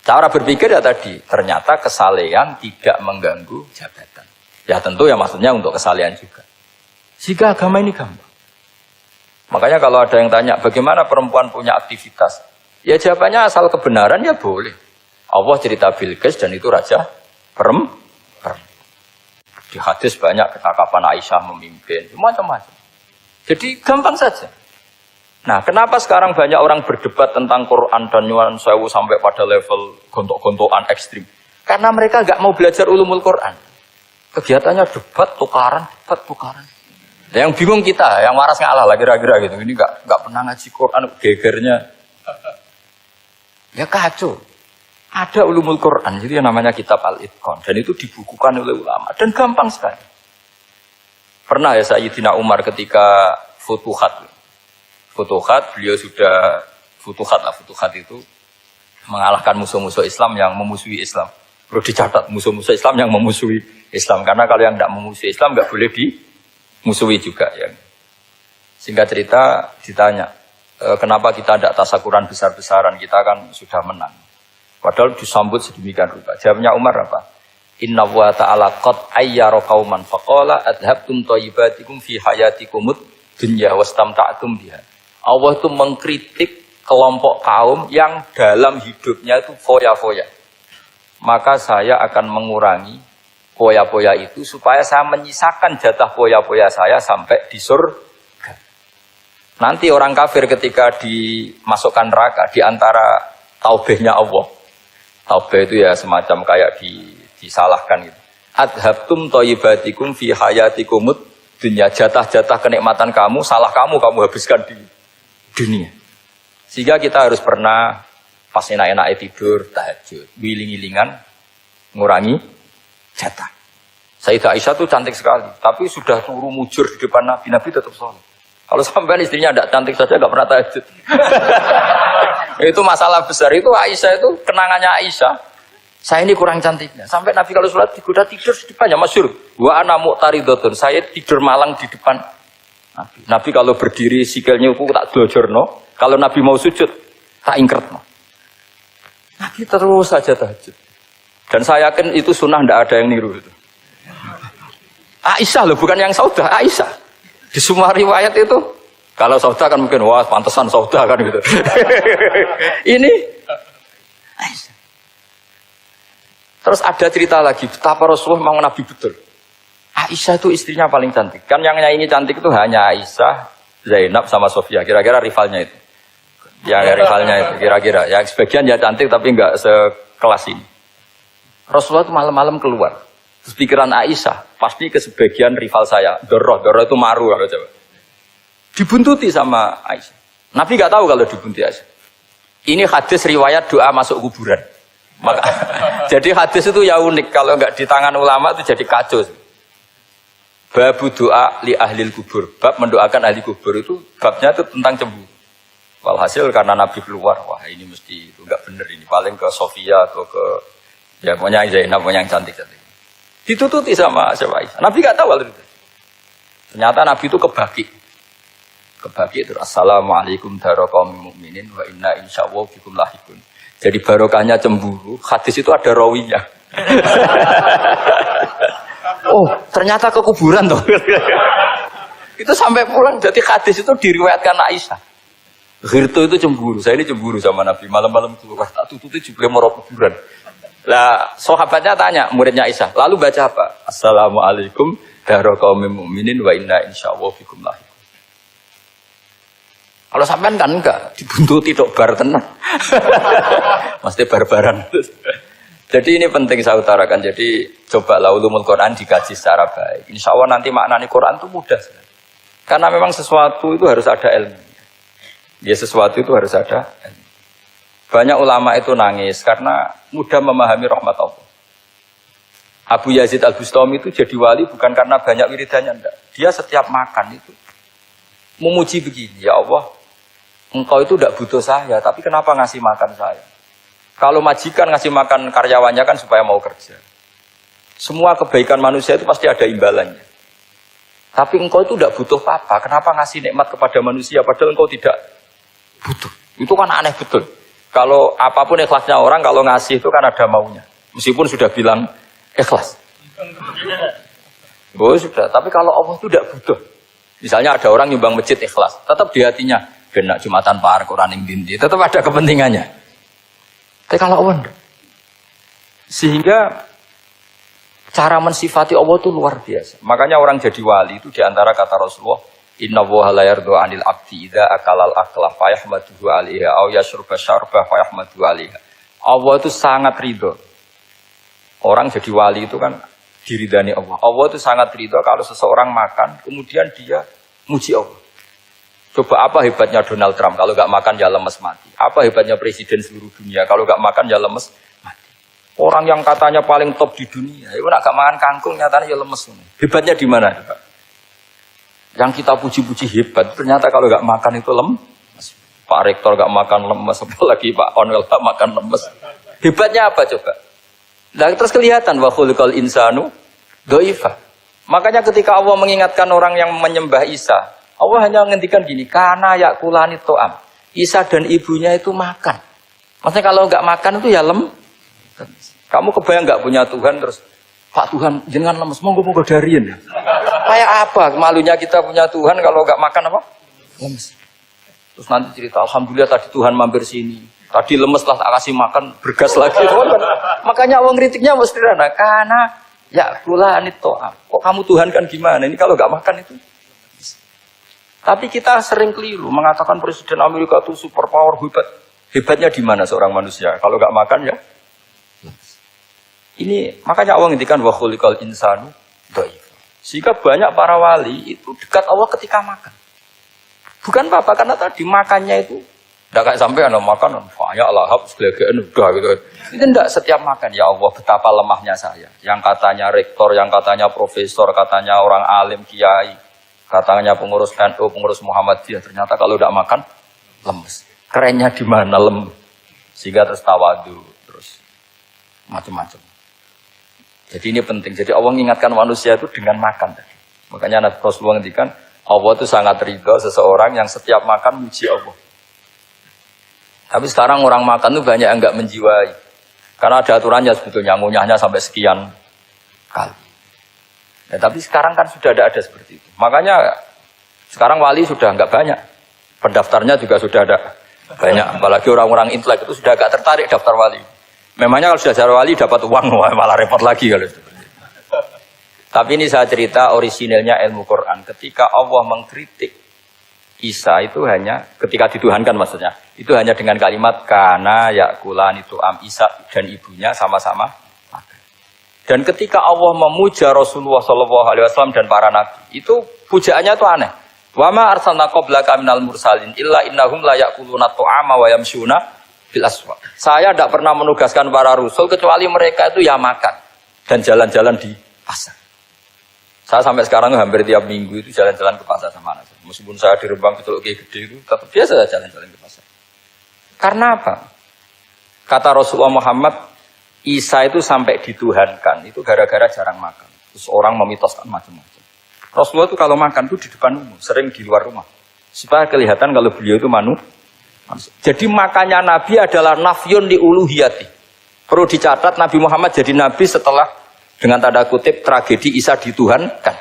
Cara berpikir ya tadi, ternyata kesalehan tidak mengganggu jabatan. Ya tentu ya maksudnya untuk kesalehan juga. Jika agama ini gampang. Makanya kalau ada yang tanya, bagaimana perempuan punya aktivitas? Ya jawabannya asal kebenaran ya boleh. Allah cerita Bilqis dan itu raja perempuan. Di hadis banyak ketakapan Aisyah memimpin, macam-macam. Jadi gampang saja. Nah, kenapa sekarang banyak orang berdebat tentang Quran dan nyuwun sewu sampai pada level gontok-gontokan ekstrim? Karena mereka nggak mau belajar ulumul Quran. Kegiatannya debat, tukaran. Yang bingung kita, yang waras ngalah lah kira-kira gitu. Ini nggak pernah ngaji Quran, gegernya. Ya kacau. Ada ulumul Quran, jadi yang namanya kitab Al-Itqan. Dan itu dibukukan oleh ulama. Dan gampang sekali. Pernah ya Sayyidina Umar ketika Futuhat, beliau sudah Futuhat itu mengalahkan musuh-musuh Islam yang memusuhi Islam. Perlu dicatat, musuh-musuh Islam yang memusuhi Islam. Karena kalau yang tidak memusuhi Islam nggak boleh dimusuhi juga. Ya. Singkat cerita ditanya, kenapa kita tidak tasakuran besar-besaran, kita kan sudah menang. Padahal disambut sedemikian rupa. Jawabnya Umar apa? Inna wa ta'ala qad ayyara qauman faqala adhabtum thayyibatikum fi hayatikumud dunya wastamta'tum biha. Allah itu mengkritik kelompok kaum yang dalam hidupnya itu foya-foya. Maka saya akan mengurangi foya-foya itu supaya saya menyisakan jatah foya-foya saya sampai di surga. Nanti orang kafir ketika dimasukkan neraka di antara taubehnya Allah. Taubeh itu ya semacam kayak disalahkan gitu. Adhabtum thayyibatikum fi hayatikumud dunya, jatah-jatah kenikmatan kamu, salah kamu habiskan di dunia. Sehingga kita harus pernah pas enak-enak tidur, tahajud, wiling-wilingan, ngurangi jatah. Sayyidah Aisyah tuh cantik sekali, tapi sudah turu mujur di depan Nabi, Nabi tetap sholat. Kalau sampai istrinya tidak cantik saja, nggak pernah tahajud. Itu masalah besar. Itu Aisyah itu kenangannya Aisyah. Saya ini kurang cantiknya. Sampai Nabi kalau sholat digoda tidur di depannya, masyhur. Wa ana muqtaridotun. Saya tidur malang di depan Nabi. Nabi kalau berdiri sikilnya aku tak dojorno. Kalau Nabi mau sujud tak ingkretno. Nabi terus saja tahajud. Dan saya yakin itu sunnah, tidak ada yang niru itu. Aisyah loh, bukan yang Saudah, Aisyah. Di semua riwayat itu, kalau Saudah kan mungkin, wah pantesan Saudah kan gitu. Ini Aisyah. Terus ada cerita lagi, betapa Rasulullah memang Nabi betul. Aisyah itu istrinya paling cantik. Kan yang nyanyi cantik itu hanya Aisyah, Zainab sama Sofia. Kira-kira rivalnya itu. Ya rivalnya itu, kira-kira. Ya sebagian ya cantik tapi enggak sekelas ini. Rasulullah itu malam-malam keluar. Terus pikiran Aisyah, pasti ke sebagian rival saya. Doroh itu maru kalau coba. Dibuntuti sama Aisyah. Nabi nggak tahu kalau dibuntuti Aisyah. Ini hadis riwayat doa masuk kuburan. Maka, jadi hadis itu ya unik. Kalau nggak di tangan ulama itu jadi kacau. Babu doa li ahlil kubur. Bab mendoakan ahli kubur itu babnya itu tentang cemburu. Walhasil karena Nabi keluar, wah ini mesti itu nggak bener ini. Paling ke Sofia atau ke ya pokoknya Zainab, pokoknya yang cantik-cantik. Ditututi sama Aisyah. Nabi nggak tahu hal itu. Ternyata Nabi itu kebaki itu. Assalamualaikum warahmatullahi wabarakatuh wa inna insyaallah bikum lahikun. Jadi barokahnya cemburu. Hadis itu ada rawinya. Oh, ternyata ke kuburan tuh. Itu sampai pulang. Jadi hadis itu diriwayatkan Aisyah. Ghirtu itu cemburu. Saya ini cemburu sama Nabi. Malam-malam keluar tak tututi juga mau kuburan. Lah, sahabatnya tanya, muridnya Aisyah, lalu baca apa? Assalamualaikum warahmatullahi wabarakatuh wa inna insyaallah bikum lahikun. Kalau sampean kan enggak, dibuntuti tok bar tenan. Mesti barbaran. Jadi ini penting saya utarakan. Jadi cobalah ulumul Quran dikaji secara baik. Insya Allah nanti maknani Quran itu mudah. Karena memang sesuatu itu harus ada ilmu. Ya sesuatu itu harus ada ilmu. Banyak ulama itu nangis karena mudah memahami rahmat Allah. Abu Yazid Al-Bustami itu jadi wali bukan karena banyak wiridannya, enggak. Dia setiap makan itu memuji begini, ya Allah, engkau itu tidak butuh saya, tapi kenapa ngasih makan saya? Kalau majikan ngasih makan karyawannya kan supaya mau kerja. Semua kebaikan manusia itu pasti ada imbalannya. Tapi engkau itu tidak butuh apa-apa, kenapa ngasih nikmat kepada manusia padahal engkau tidak butuh? Itu kan aneh betul. Kalau apapun ikhlasnya orang, kalau ngasih itu kan ada maunya. Meskipun sudah bilang ikhlas. Oh sudah, tapi kalau Allah itu tidak butuh. Misalnya ada orang nyumbang masjid ikhlas, tetap di hatinya, benak Jumatan Pak Quran yang dinti, tetap ada kepentingannya. Tapi kalau Allah, sehingga cara mensifati Allah itu luar biasa. Makanya orang jadi wali itu diantara kata Rasulullah, Inna woha la yardu anil abdi idha akalal aklah fayahmaduhu alaiha au yashrubah syarbah fayahmaduhu alaiha. Allah itu sangat ridho. Orang jadi wali itu kan diridani Allah. Allah itu sangat ridho kalau seseorang makan kemudian dia muji Allah. Coba apa hebatnya Donald Trump kalau gak makan ya lemes mati. Apa hebatnya presiden seluruh dunia kalau gak makan ya lemes mati. Orang yang katanya paling top di dunia, itu gak makan kangkung nyatanya ya lemes. Hebatnya di mana? Yang kita puji-puji hebat, ternyata kalau nggak makan itu lemes. Pak Rektor nggak makan lemes, apalagi Pak Onwel nggak makan lemes. Hebatnya apa coba? Nah, terus kelihatan wa khuliqal insanu dhaifa. Makanya ketika Allah mengingatkan orang yang menyembah Isa, Allah hanya menghentikan gini, karena yakulani to'am. Isa dan ibunya itu makan. Maksudnya kalau nggak makan itu ya lemes. Kamu kebayang nggak punya Tuhan terus, Pak Tuhan jangan lemes, monggo dariin. Kayak apa malunya kita punya Tuhan kalau nggak makan apa? Lemes. Terus nanti cerita, alhamdulillah tadi Tuhan mampir sini. Tadi lemes lah tak kasih makan, bergas lagi. Makanya orang kritiknya mesti sederhana. Karena ya pula to'am. Kok kamu Tuhan kan gimana? Ini kalau nggak makan itu. Tapi kita sering keliru mengatakan Presiden Amerika itu super power hebat. Hebatnya di mana seorang manusia? Kalau nggak makan ya. Ini makanya Allah ngendikan wa khuliqal insanu dhaif. Sehingga banyak para wali itu dekat Allah ketika makan. Bukan apa-apa karena tadi makannya itu Tidak kayak sampai anda makan, banyak lahap, segala-galanya udah gitu. Itu tidak setiap makan, ya Allah betapa lemahnya saya. Yang katanya rektor, yang katanya profesor, katanya orang alim, kiai, katanya pengurus NU, pengurus Muhammadiyah. Ternyata kalau tidak makan, lemes. Kerennya di mana lemes? Sehingga terus tawadu, terus macam-macam. Jadi ini penting. Jadi Allah mengingatkan manusia itu dengan makan. Makanya Nabi Rasulullah ngendikan, Allah itu sangat ridho seseorang yang setiap makan muji Allah. Tapi sekarang orang makan itu banyak yang enggak menjiwai. Karena ada aturannya sebetulnya, ngunyahnya sampai sekian kali. Ya, tapi sekarang kan sudah ada seperti itu. Makanya sekarang wali sudah enggak banyak. Pendaftarnya juga sudah ada banyak. Apalagi orang-orang intelek itu sudah agak tertarik daftar wali. Memangnya kalau sudah jadi wali dapat uang, malah repot lagi kalau itu. Tapi ini saya cerita orisinilnya ilmu Quran. Ketika Allah mengkritik Isa itu hanya, ketika dituhankan maksudnya, itu hanya dengan kalimat kana yakulan itu Isa dan ibunya sama-sama makan. Dan ketika Allah memuja Rasulullah SAW dan para nabi, itu pujaannya itu aneh. Wa ma arsalna qablaka minal mursalin illa innahum la yakuluna ta'ama wa yamshuna bil aswaq. Saya tidak pernah menugaskan para rasul kecuali mereka itu ya makan dan jalan-jalan di pasar. Saya sampai sekarang hampir tiap minggu itu jalan-jalan ke pasar sama anak. Meskipun saya di Rembang Betul gede itu, tetap biasa saya jalan-jalan ke pasar. Karena apa? Kata Rasulullah Muhammad, Isa itu sampai dituhankan, itu gara-gara jarang makan. Terus orang memitoskan macam-macam. Rasulullah itu kalau makan itu di depan umum, sering di luar rumah. Supaya kelihatan kalau beliau itu manusia. Jadi makannya Nabi adalah nafyun li uluhiyati. Perlu dicatat Nabi Muhammad jadi Nabi setelah dengan tanda kutip tragedi Isa dituhankan.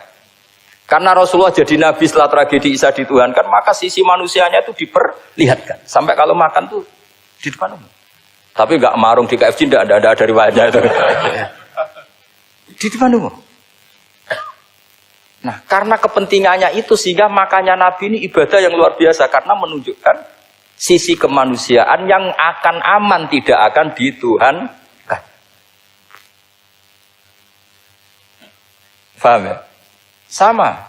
Karena Rasulullah jadi Nabi setelah tragedi Isa dituhankan, maka sisi manusianya itu diperlihatkan. Sampai kalau makan tuh di depan umum. Tapi nggak marung di KFC, tidak ada riwayatnya itu. Di depan umum. Nah, karena kepentingannya itu sehingga makannya Nabi ini ibadah yang luar biasa. Karena menunjukkan sisi kemanusiaan yang akan aman, tidak akan dituhankan. Paham ya? Sama.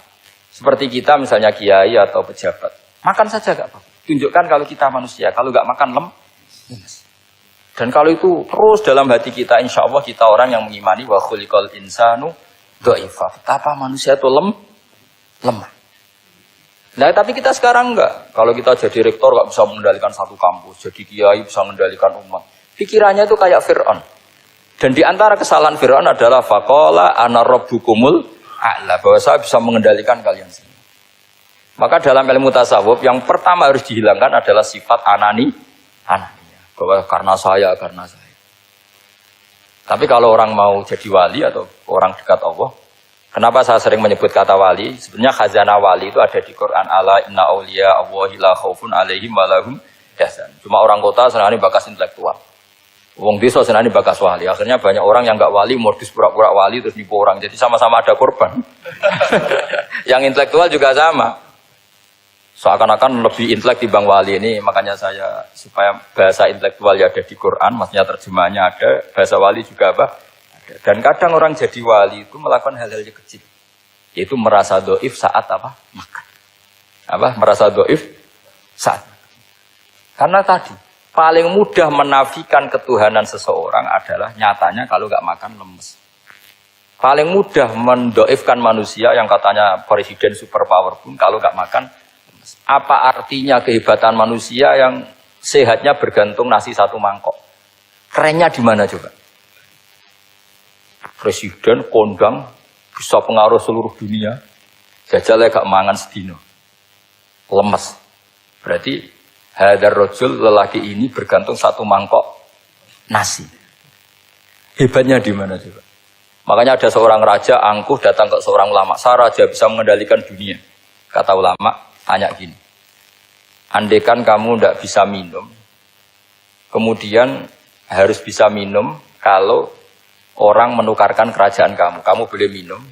Seperti kita misalnya kiai atau pejabat. Makan saja gak apa-apa. Tunjukkan kalau kita manusia. Kalau gak makan lemes. Dan kalau itu terus dalam hati kita, insya Allah kita orang yang mengimani wa khuliqal insanu dha'ifa. Betapa manusia itu lemah. Nah tapi kita sekarang enggak. Kalau kita jadi rektor gak bisa mengendalikan satu kampus. Jadi kiai bisa mengendalikan umat. Pikirannya itu kayak Fir'aun. Dan di antara kesalahan Fir'aun adalah faqala ana rabbukumul a'la, bahwa saya bisa mengendalikan kalian semua. Maka dalam ilmu tasawuf yang pertama harus dihilangkan adalah sifat anania. Bahwa karena saya. Tapi kalau orang mau jadi wali atau orang dekat Allah, kenapa saya sering menyebut kata wali? Sebenarnya khazanah wali itu ada di Quran. Ala inna awliya Allahi la khaufun alaihim wa lahum yahzanun. Cuma orang kota senangnya bakas intelektual. Wong desa senani bakas wali. Akhirnya banyak orang yang enggak wali modus pura-pura wali terus nipu orang. Jadi sama-sama ada korban. Yang intelektual juga sama. Seakan-akan lebih intelek dibanding wali ini. Makanya saya supaya bahasa intelektual ya ada di Quran, maksudnya terjemahannya ada, bahasa wali juga apa? Ada. Dan kadang orang jadi wali itu melakukan hal-hal yang kecil. Yaitu merasa doif saat apa? Makan. Merasa doif saat makan. Karena tadi paling mudah menafikan ketuhanan seseorang adalah nyatanya kalau nggak makan lemes. Paling mudah mendoifkan manusia yang katanya presiden superpower pun kalau nggak makan lemes. Apa artinya kehebatan manusia yang sehatnya bergantung nasi satu mangkok? Kerennya di mana coba? Presiden kondang bisa pengaruh seluruh dunia. Jajalnya gak mangan sedino. Lemes. Berarti hadar rojul lelaki ini bergantung satu mangkok nasi. Hebatnya di mana coba? Makanya ada seorang raja angkuh datang ke seorang ulama. Saya raja bisa mengendalikan dunia. Kata ulama, tanya gini. Andaikan kamu tidak bisa minum, kemudian harus bisa minum kalau orang menukarkan kerajaan kamu. Kamu boleh minum,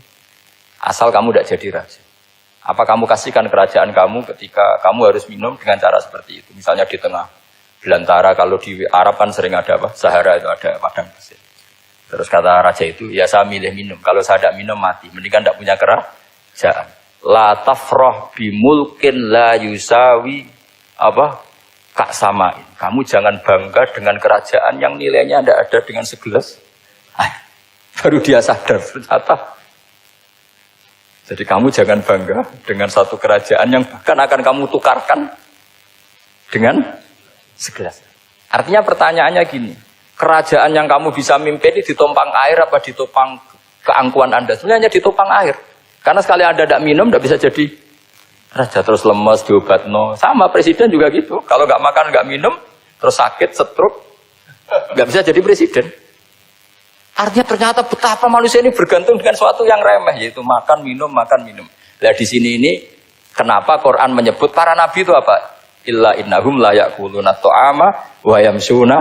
asal kamu tidak jadi raja. Apa kamu kasihkan kerajaan kamu ketika kamu harus minum dengan cara seperti itu? Misalnya di tengah belantara, kalau di Arab kan sering ada apa? Sahara itu ada padang pasir. Terus kata raja itu, ya saya milih minum. Kalau saya tidak minum mati. Mendingan tidak punya kerajaan. La tafrah bimulkin la yusawi apa? Kak sama, kamu jangan bangga dengan kerajaan yang nilainya tidak ada dengan segelas air. Baru dia sadar ternyata. Jadi kamu jangan bangga dengan satu kerajaan yang bahkan akan kamu tukarkan dengan segelas. Artinya pertanyaannya gini, kerajaan yang kamu bisa mimpin ini ditopang air apa ditopang keangkuhan Anda? Sebenarnya ditopang air. Karena sekali Anda tidak minum, tidak bisa jadi raja, terus lemes, diobatno. Sama presiden juga gitu. Kalau nggak makan, nggak minum, terus sakit, stroke, nggak bisa jadi presiden. Artinya ternyata betapa manusia ini bergantung dengan sesuatu yang remeh, yaitu makan, minum, makan, minum. Nah di sini ini, kenapa Quran menyebut para nabi itu apa? Illa innahum la ya'kuluna ta'ama wa yamshuna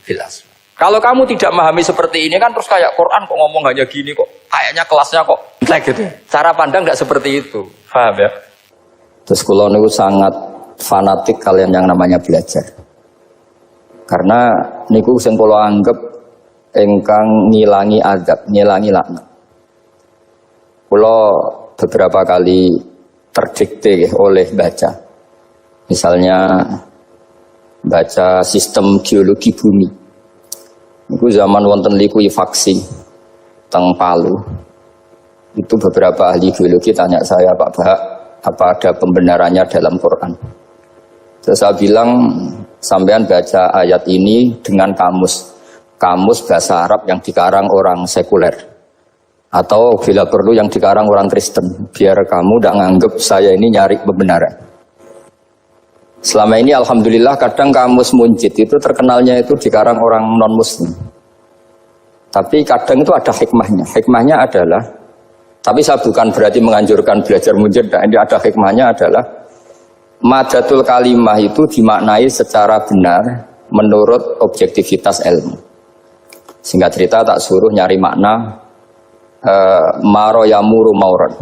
fil aswaq. Kalau kamu tidak memahami seperti ini kan terus kayak Quran kok ngomong hanya gini kok, kayaknya kelasnya kok like gitu. Cara pandang nggak seperti itu, paham ya? Terus kula niku sangat fanatik kalian yang namanya belajar. Karena niku sing kula anggap ingkang ngilangi azab, ngilangi laknat. Kula beberapa kali terdikte oleh baca. Misalnya baca sistem geologi bumi. Niku zaman wonten likuifaksi teng Palu. Itu beberapa ahli geologi tanya saya, Pak Bahak, apa ada pembenarannya dalam Quran? Terus saya bilang, sampean baca ayat ini dengan kamus bahasa Arab yang dikarang orang sekuler, atau bila perlu yang dikarang orang Kristen, biar kamu tidak nganggep saya ini nyari pembenaran. Selama ini alhamdulillah kadang kamus Munjid itu terkenalnya itu dikarang orang non-muslim. Tapi kadang itu ada hikmahnya. Hikmahnya adalah, tapi saya bukan berarti menganjurkan belajar Munjid, nah, ini ada hikmahnya adalah madatul kalimah itu dimaknai secara benar menurut objektivitas ilmu. Singkat cerita tak suruh nyari makna maro yamuru mauron.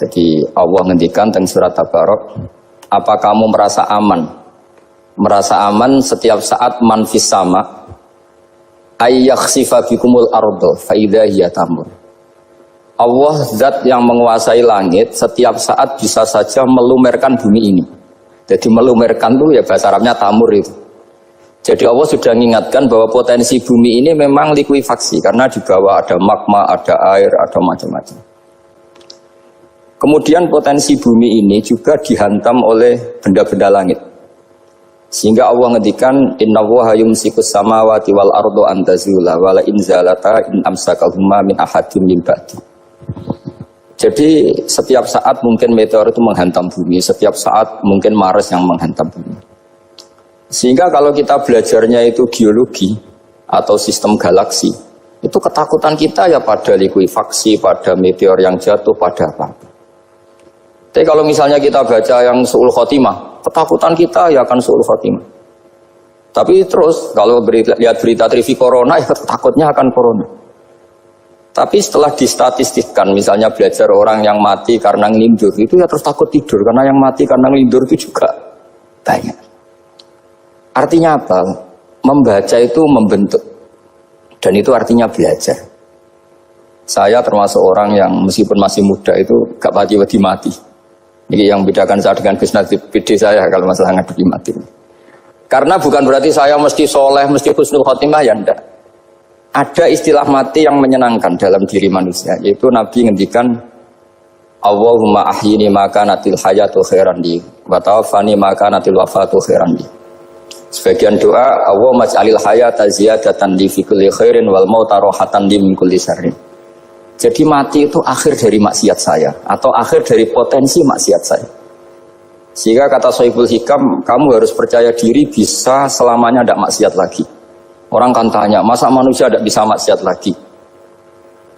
Jadi Allah ngendikan teng surat Tabarok, apa kamu merasa aman? Merasa aman setiap saat man fis sama ayyakhsifa bikumul ardo fa idza hiya tamur. Allah zat yang menguasai langit setiap saat bisa saja melumerkan bumi ini. Jadi melumerkan itu ya bahasa Arabnya tamur itu. Jadi Allah sudah mengingatkan bahwa potensi bumi ini memang likuifaksi karena di bawah ada magma, ada air, ada macam-macam. Kemudian potensi bumi ini juga dihantam oleh benda-benda langit. Sehingga Allah ngendikan innallaha yumsikus samawati wal ardo an tazula wala in zalata in amsakahuma min ahadin min ba'di. Jadi setiap saat mungkin meteor itu menghantam bumi, setiap saat mungkin Mars yang menghantam bumi. Sehingga kalau kita belajarnya itu geologi atau sistem galaksi, itu ketakutan kita ya pada likuifaksi, pada meteor yang jatuh, pada apa-apa. Tapi kalau misalnya kita baca yang su'ul khotimah, ketakutan kita ya akan su'ul khotimah. Tapi terus kalau lihat berita TV corona, ya takutnya akan corona. Tapi setelah distatistikkan, misalnya belajar orang yang mati karena ngelindur, itu ya terus takut tidur, karena yang mati karena ngelindur itu juga banyak. Artinya apa? Membaca itu membentuk. Dan itu artinya belajar. Saya termasuk orang yang meskipun masih muda itu gak pati-pati mati. Ini yang membedakan saya dengan Gus Nadir PD saya kalau masalah ngadepi mati. Karena bukan berarti saya mesti soleh, mesti husnul khotimah, ya enggak. Ada istilah mati yang menyenangkan dalam diri manusia, yaitu Nabi ngendikan Allahumma ahyini maka natil hayatu khairan li wa tawaffani maka natil wafatu khairan li. Sebagian doa Allahumma ij'alil hayata ziyadatan li fi kulli khairin wal mauta rohatan li min kulli syarrin. Jadi mati itu akhir dari maksiat saya atau akhir dari potensi maksiat saya. Sehingga kata Sohibul Hikam, kamu harus percaya diri bisa selamanya tidak maksiat lagi. Orang kan tanya, masa manusia tidak bisa maksiat lagi?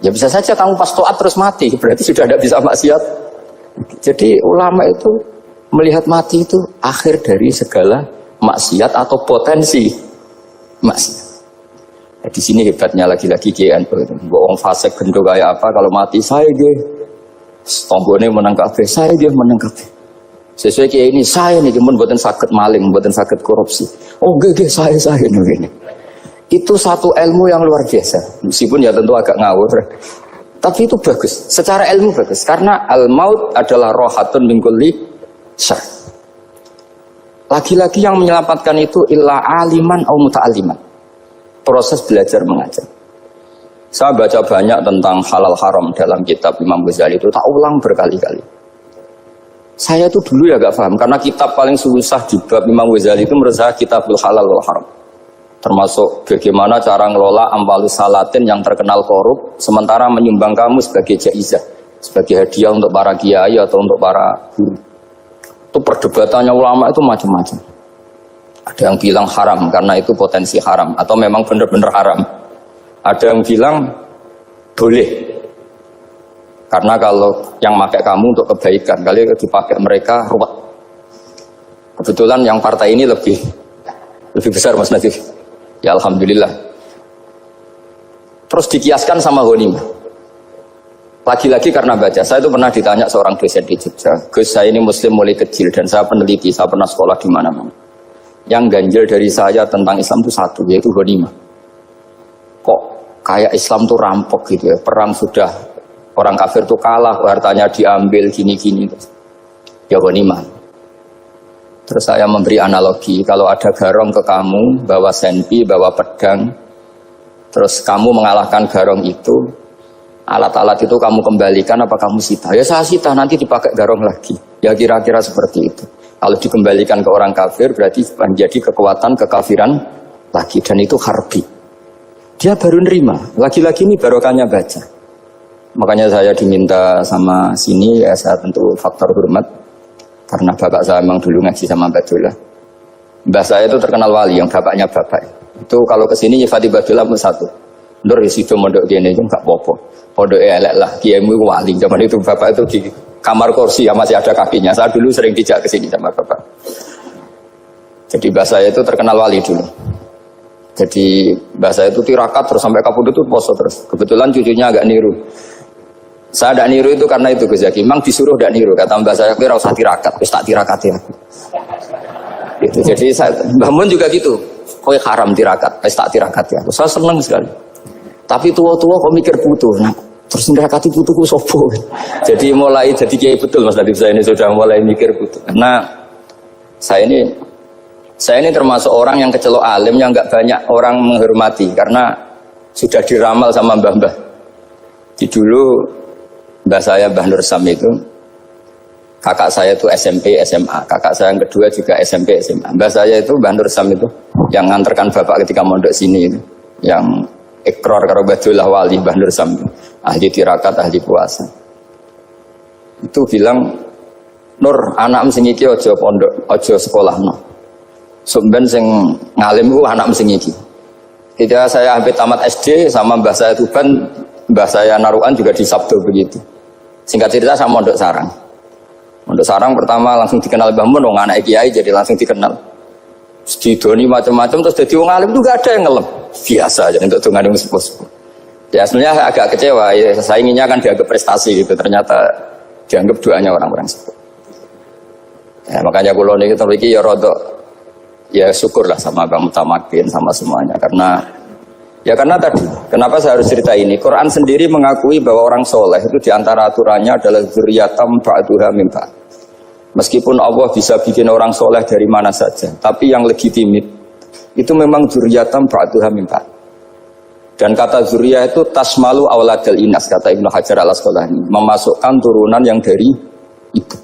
Ya bisa saja kamu pas toat terus mati, berarti sudah tidak bisa maksiat. Jadi ulama itu melihat mati itu akhir dari segala maksiat atau potensi maksiat. Nah, di sini hebatnya lagi-lagi GNU itu. Orang fasik gendo kayak apa kalau mati saya dia tombone menang kabeh, saya dia menang kabeh. Sesuai kayak ini saya nih mun mboten saged maling, mboten saged korupsi. Oh nggih saya ini. Itu satu ilmu yang luar biasa. Meskipun ya tentu agak ngawur. Tapi itu bagus. Secara ilmu bagus karena al-maut adalah rohatun min kulli syarr. Lagi-lagi yang menyelamatkan itu illa aliman au muta'aliman. Proses belajar mengajar. Saya baca banyak tentang halal haram dalam kitab Imam Ghazali itu, tak ulang berkali-kali. Saya itu dulu ya gak paham, karena kitab paling susah di bab Imam Ghazali itu menurut saya kitabul halal wal haram. Termasuk bagaimana cara ngelola amwalus salatin yang terkenal korup, sementara menyumbang kamu sebagai jaizah, sebagai hadiah untuk para kiai atau untuk para guru. Itu perdebatannya ulama itu macam-macam. Ada yang bilang haram karena itu potensi haram, atau memang benar-benar haram. Ada yang bilang boleh, karena kalau yang pakai kamu untuk kebaikan, kali dipakai mereka ruwet. Kebetulan yang partai ini lebih besar Mas Nadif. Ya alhamdulillah. Terus dikiaskan sama ghanimah. Lagi-lagi karena baca, saya itu pernah ditanya seorang dosen di Jogja, Gus saya ini muslim mulai kecil dan saya peneliti, saya pernah sekolah di mana-mana. Yang ganjil dari saya tentang Islam itu satu, yaitu ghanimah. Kok kayak Islam tuh rampok gitu ya, perang sudah orang kafir tuh kalah, hartanya diambil gini-gini. Ya ghanimah. Terus saya memberi analogi, kalau ada garong ke kamu, bawa senpi, bawa pedang, terus kamu mengalahkan garong itu, alat-alat itu kamu kembalikan apa kamu sita? Ya saya sita, nanti dipakai garong lagi. Ya kira-kira seperti itu. Kalau dikembalikan ke orang kafir berarti menjadi kekuatan kekafiran lagi, dan itu harbi. Dia baru nerima, lagi-lagi ini barokahnya baca. Makanya saya diminta sama sini, ya saya tentu faktor hormat, karena bapak saya memang dulu ngaji sama Badullah. Mbah saya itu terkenal wali, yang bapaknya bapak. Itu kalau kesini nyifati Badullah pun satu. Nur isido mondok gini itu enggak popo. Pondok elek lah, kiaimu wali. Zaman itu bapak itu di kamar kursi ya masih ada kakinya. Saya dulu sering dijak ke sini sama bapak. Jadi mbah saya itu terkenal wali dulu. Jadi mbah saya itu tirakat terus sampai kapundhut itu poso terus. Kebetulan cucunya agak niru. Saya tidak niru itu karena itu Gus Zaki. Memang disuruh tidak niru. Kata mbak saya, kira usah tirakat. Terus tak tirakat ya. Gitu. Jadi Mbah Mun juga gitu. Kok haram tirakat. Terus tak tirakat ya. Saya senang sekali. Tapi tua-tua kok mikir butuh. Nah, terus tirakati butuhku sopo. Jadi mulai jadi kiai betul Mas Nadif, saya ini sudah mulai mikir butuh. Karena saya ini termasuk orang yang kecelok alim yang nggak banyak orang menghormati karena sudah diramal sama mbah-mbah. Di dulu mbah saya Mbah Nur Sam itu, kakak saya itu SMP, SMA, kakak saya yang kedua juga SMP, SMA. Mbah saya itu Mbah Nur Sam itu yang nganterkan bapak ketika mondok sini itu, yang ikrar karo Badullah wali Mbah Nur Sam itu, ahli tirakat, ahli puasa. Itu bilang, Nur, anak sing iki aja pondok, aja sekolahno. Sumben sing ngalim ku anak sing iki. Ketika saya hampir tamat SD sama mbah saya Tuban, mbah saya Narukan juga di Sabdo begitu. Singkat cerita sama Mondok Sarang. Mondok Sarang pertama langsung dikenal Mbah Mun, wong anak kiai jadi langsung dikenal. Didoni macam-macam terus jadi wong alim juga ada yang ngelem. Biasa aja untuk dongan yang sepuh-sepuh. Ya sebenarnya agak kecewa, ya, saya inginnya kan dianggap prestasi gitu, ternyata dianggap doanya orang-orang sepuh. Ya, makanya kalau ini kita ya rodok, ya syukurlah sama Bang Mutamakin sama semuanya karena tadi, kenapa saya harus cerita ini? Quran sendiri mengakui bahwa orang soleh itu diantara aturannya adalah dzurriyyatam ba'duha min ba'd. Meskipun Allah bisa bikin orang soleh dari mana saja, tapi yang legitimit itu memang dzurriyyatam ba'duha min ba'd. Dan kata dzurriyyah itu tasmalu auladal inas, kata Ibnu Hajar al-Asqalani, memasukkan turunan yang dari ibu.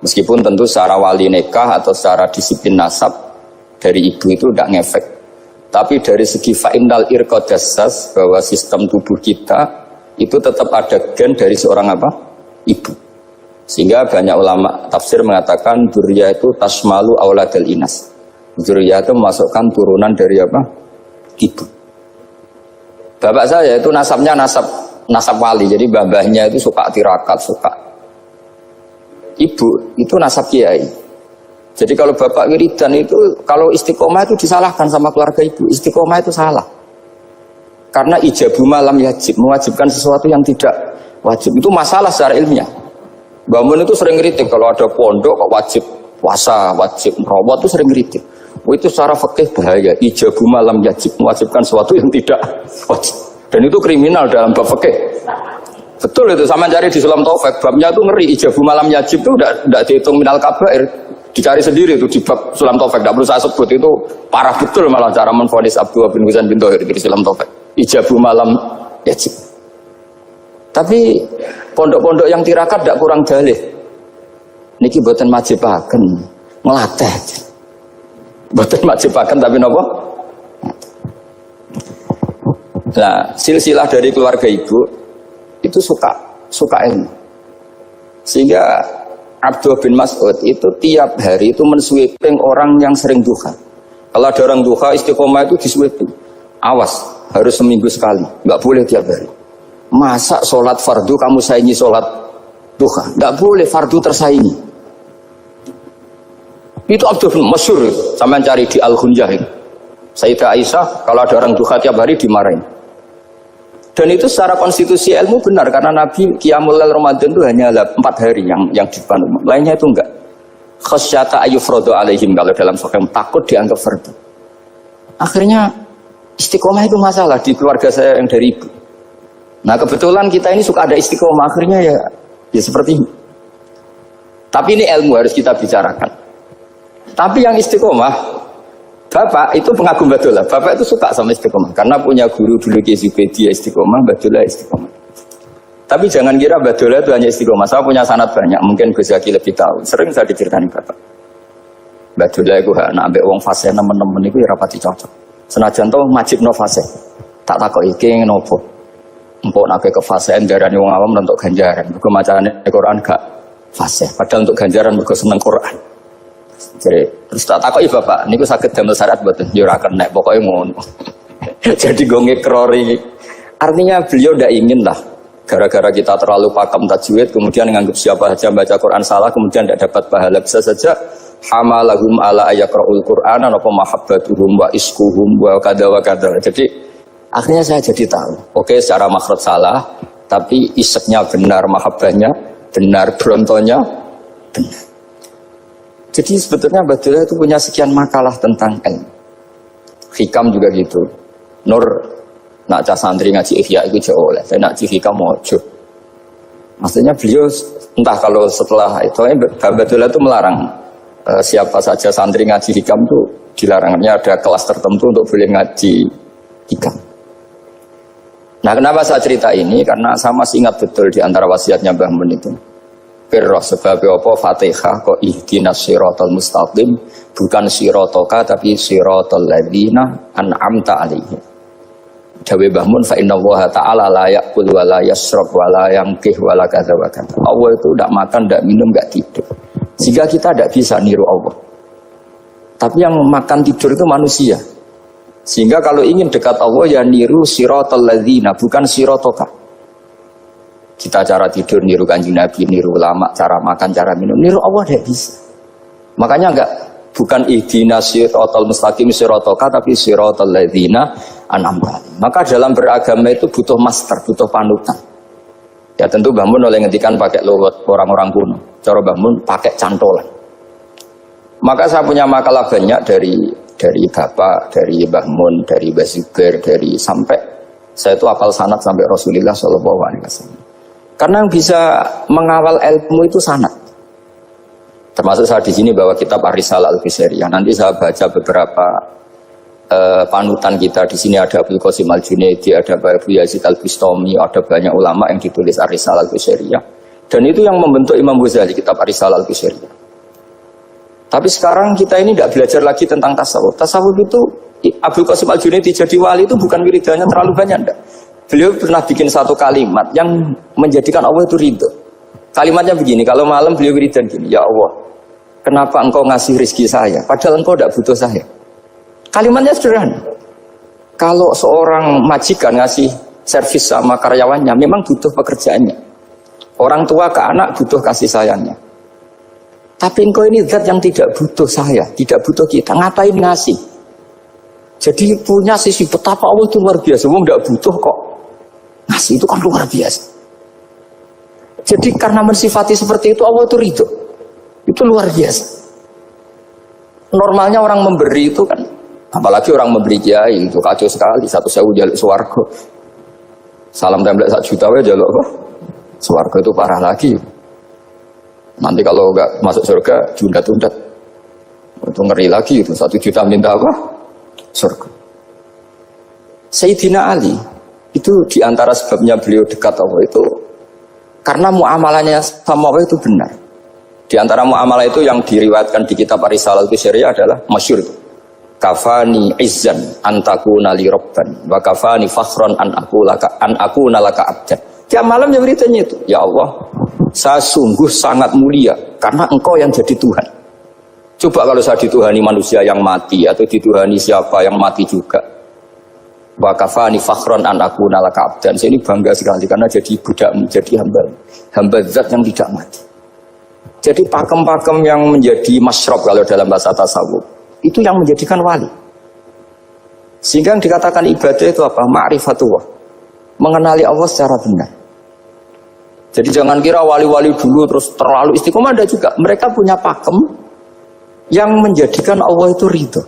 Meskipun tentu secara wali nikah atau secara disiplin nasab dari ibu itu tidak ngefek. Tapi dari segi fa'innal irqadassas, bahwa sistem tubuh kita itu tetap ada gen dari seorang apa? Ibu. Sehingga banyak ulama tafsir mengatakan dzurriyyah itu tasmalu auladal inas. Dzurriyyah itu memasukkan turunan dari apa? Ibu. Bapak saya itu nasabnya nasab wali, jadi babahnya itu suka tirakat, suka. Ibu itu nasab kiai. Jadi kalau bapak wiridan itu, kalau istiqomah itu disalahkan sama keluarga ibu. Istiqomah itu salah. Karena ijabu malam yajib, mewajibkan sesuatu yang tidak wajib. Itu masalah secara ilmiah. Mbah Mun itu sering kritik kalau ada pondok kok wajib puasa, wajib merawat itu sering kritik. Itu secara fikih bahaya. Ijabu malam yajib, mewajibkan sesuatu yang tidak wajib. Dan itu kriminal dalam bab fikih. Betul itu, sama cari di Sulam Taufik, babnya itu ngeri. Ijabu malam yajib itu tidak dihitung minal kabair. Dicari sendiri itu di bab Sulam Taufik, tidak perlu saya sebut, itu parah betul malah cara menvonis Abdullah bin Husain bin Thohir di Sulam Taufik. Ijabu malam yajib. Tapi pondok-pondok yang tirakat tidak kurang dalih. Niki boten majibaken, ngelatih. Boten majibaken tapi nopo? Nah, silsilah dari keluarga ibu itu suka ilmu. Sehingga Abdullah bin Mas'ud itu tiap hari itu mensweeping orang yang sering duha. Kalau ada orang duha istiqomah itu disweeping. Awas, harus seminggu sekali, nggak boleh tiap hari. Masa sholat fardu kamu saingi sholat duha? Nggak boleh, fardu tersaingi. Itu Abdullah bin masyhur, sampean cari di Al-Hunjah. Sayyidah Aisyah kalau ada orang duha tiap hari dimarahin. Dan itu secara konstitusi ilmu benar karena Nabi Qiyamul Lail Ramadan itu hanya 4 hari yang di depan umum. Lainnya itu enggak. Khasyata ayyufradu alaihim kalau dalam sahih takut dianggap fardu. Akhirnya istiqomah itu masalah di keluarga saya yang dari ibu. Nah kebetulan kita ini suka ada istiqomah akhirnya ya seperti ini. Tapi ini ilmu harus kita bicarakan. Tapi yang istiqomah Bapak itu pengagum Badullah. Bapak itu suka sama istiqomah karena punya guru dulu Ki Zubaidi istiqomah, Badullah istiqomah. Tapi jangan kira Badullah itu hanya istiqomah. Saya punya sanad banyak, mungkin Gus Zaki lebih tahu. Sering saya diceritain Bapak. Badullah itu nak ambek wong fase nemen-nemen itu ya rapati cocok. Senajan to majibno fase. Tak takoki iki ngopo. Empuk nak ke fase darani wong awam untuk ganjaran. Mergo macane Quran gak fase. Padahal untuk ganjaran mergo seneng Quran. Jadi, terus tak takoki Bapak, niku saged damel syarat mboten? Ya ora kena, pokoke ngono. Jadi gue ngekrori. Artinya beliau ndak ingin lah gara-gara kita terlalu pakem tajwid kemudian nganggap siapa saja baca Quran salah kemudian tidak dapat pahala. Bisa saja hamalahum ala ayakra'ul Qur'an apa mahabbatuhum wa iskuhum wa kada wa kada. Jadi akhirnya saya jadi tahu. Oke, secara makhraj salah, tapi iseknya benar, mahabbahnya benar, brontonya benar. Jadi sebetulnya Badullah itu punya sekian makalah tentang ilmu. Hikam juga gitu. Nur nak cah santri ngaji Ihya itu jauh oleh. Saya nak ngaji Hikam mojo. Maksudnya beliau entah kalau setelah itu Badullah itu melarang siapa saja santri ngaji Hikam itu dilarangnya ada kelas tertentu untuk boleh ngaji Hikam. Nah kenapa saya cerita ini? Karena saya masih ingat betul di antara wasiatnya Mbah Mun itu. Firroh sebabnya apa Fatihah kok ihdinas siratal mustaqim bukan siratoka tapi siratal ladzina an'amta alaihim. Dawe Mbah Mun fa inna Allaha ta'ala la ya'kul wa la yashrab wa la yanqih wa la kadza wa kadza. Allah itu tidak makan, tidak minum, tidak tidur. Sehingga kita tidak bisa niru Allah. Tapi yang makan tidur itu manusia. Sehingga kalau ingin dekat Allah ya niru siratal ladzina bukan siratoka. Kita cara tidur niru Kanjeng Nabi, niru ulama, cara makan, cara minum, niru Allah tidak bisa. Makanya bukan ihdinas siratal mustaqim siratoka tapi siratal ladzina an'amta. Maka dalam beragama itu butuh master, butuh panutan. Ya tentu Mbah Mun oleh ngendikan pakai luwet orang-orang kuno. Cara Mbah Mun pakai cantolan. Maka saya punya makalah banyak dari Bapak, dari Mbah Mun, dari Mbah Zubair, dari sampai saya itu hafal sanad sampai Rasulullah SAW. Karena yang bisa mengawal ilmu itu sanad. Termasuk saya di sini bawa kitab Ar-Risalah Al-Qushairiyah. Nanti saya baca beberapa panutan kita. Di sini ada Abdul Qasim Al-Junaidi, ada Abu Yazid Al-Bustami, ada banyak ulama yang ditulis Ar-Risalah Al-Qushairiyah. Dan itu yang membentuk Imam Ghazali, kitab Ar-Risalah Al-Qushairiyah. Tapi sekarang kita ini tidak belajar lagi tentang tasawuf. Tasawuf itu Abdul Qasim Al-Junaidi jadi wali itu bukan wiridannya terlalu banyak, enggak. Beliau pernah bikin satu kalimat yang menjadikan Allah itu ridho. Kalimatnya begini, kalau malam beliau wiridan gini, ya Allah, kenapa engkau ngasih rezeki saya, padahal engkau tidak butuh saya. Kalimatnya sederhana. Kalau seorang majikan ngasih servis sama karyawannya, memang butuh pekerjaannya. Orang tua ke anak butuh kasih sayangnya. Tapi engkau ini zat yang tidak butuh saya, tidak butuh kita, ngapain ngasih? Jadi punya sisi betapa Allah itu luar biasa, Allah tidak butuh kok. Ngasih itu kan luar biasa. Jadi karena mensifati seperti itu Allah itu ridho. Itu luar biasa. Normalnya orang memberi itu kan, apalagi orang memberi kiai itu kacau sekali. 1.000 jaluk swarga. Salam template 1 juta wae jaluk kok. Swarga itu parah lagi. Nanti kalau enggak masuk surga diundat-undat. Itu ngeri lagi itu, 1 juta minta apa? Surga. Sayyidina Ali itu diantara sebabnya beliau dekat Allah itu karena muamalahnya sama Allah itu benar. Di antara muamalah itu yang diriwayatkan di kitab Ar-Risalah itu syariah adalah masyhur itu. Kafani izzan antakuna li rabban wa kafani fakhran an aku nalaka abdan. Tiap malam yang beritanya itu, ya Allah, saya sungguh sangat mulia karena engkau yang jadi Tuhan. Coba kalau saya dituhani manusia yang mati atau dituhani siapa yang mati juga. Wa kafani fakhran an aku nalaka abdan. Saya ini bangga sekali karena jadi budakmu, jadi hamba zat yang tidak mati. Jadi pakem-pakem yang menjadi masyrab kalau dalam bahasa tasawuf itu yang menjadikan wali. Sehingga yang dikatakan ibadah itu apa? Ma'rifatullah. Mengenali Allah secara benar. Jadi jangan kira wali-wali dulu terus terlalu istiqomah, ada juga. Mereka punya pakem yang menjadikan Allah itu ridho.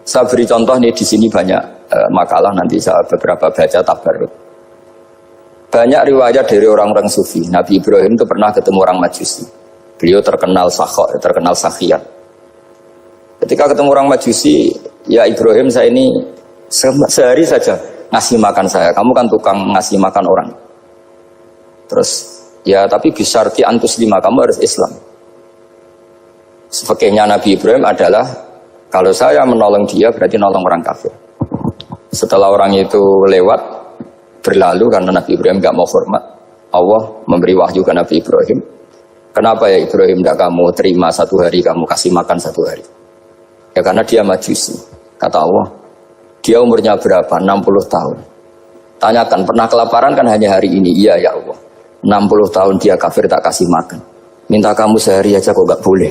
Saya beri contoh nih di sini banyak makalah nanti saya beberapa baca tabarruk. Banyak riwayat dari orang-orang sufi. Nabi Ibrahim itu pernah ketemu orang Majusi. Beliau terkenal sakhok, terkenal sakhiyat. Ketika ketemu orang Majusi, ya Ibrahim saya ini sehari saja ngasih makan saya. Kamu kan tukang ngasih makan orang. Terus, ya tapi bisyarti antus lima, kamu harus Islam. Sebagainya Nabi Ibrahim adalah, kalau saya menolong dia berarti nolong orang kafir. Setelah orang itu lewat, berlalu karena Nabi Ibrahim gak mau hormat, Allah memberi wahyu ke Nabi Ibrahim. Kenapa ya Ibrahim tidak kamu terima 1 hari, kamu kasih makan 1 hari? Ya karena dia Majusi. Kata Allah, dia umurnya berapa? 60 tahun. Tanyakan, pernah kelaparan kan hanya hari ini? Iya ya Allah. 60 tahun dia kafir tak kasih makan. Minta kamu sehari aja kok gak boleh.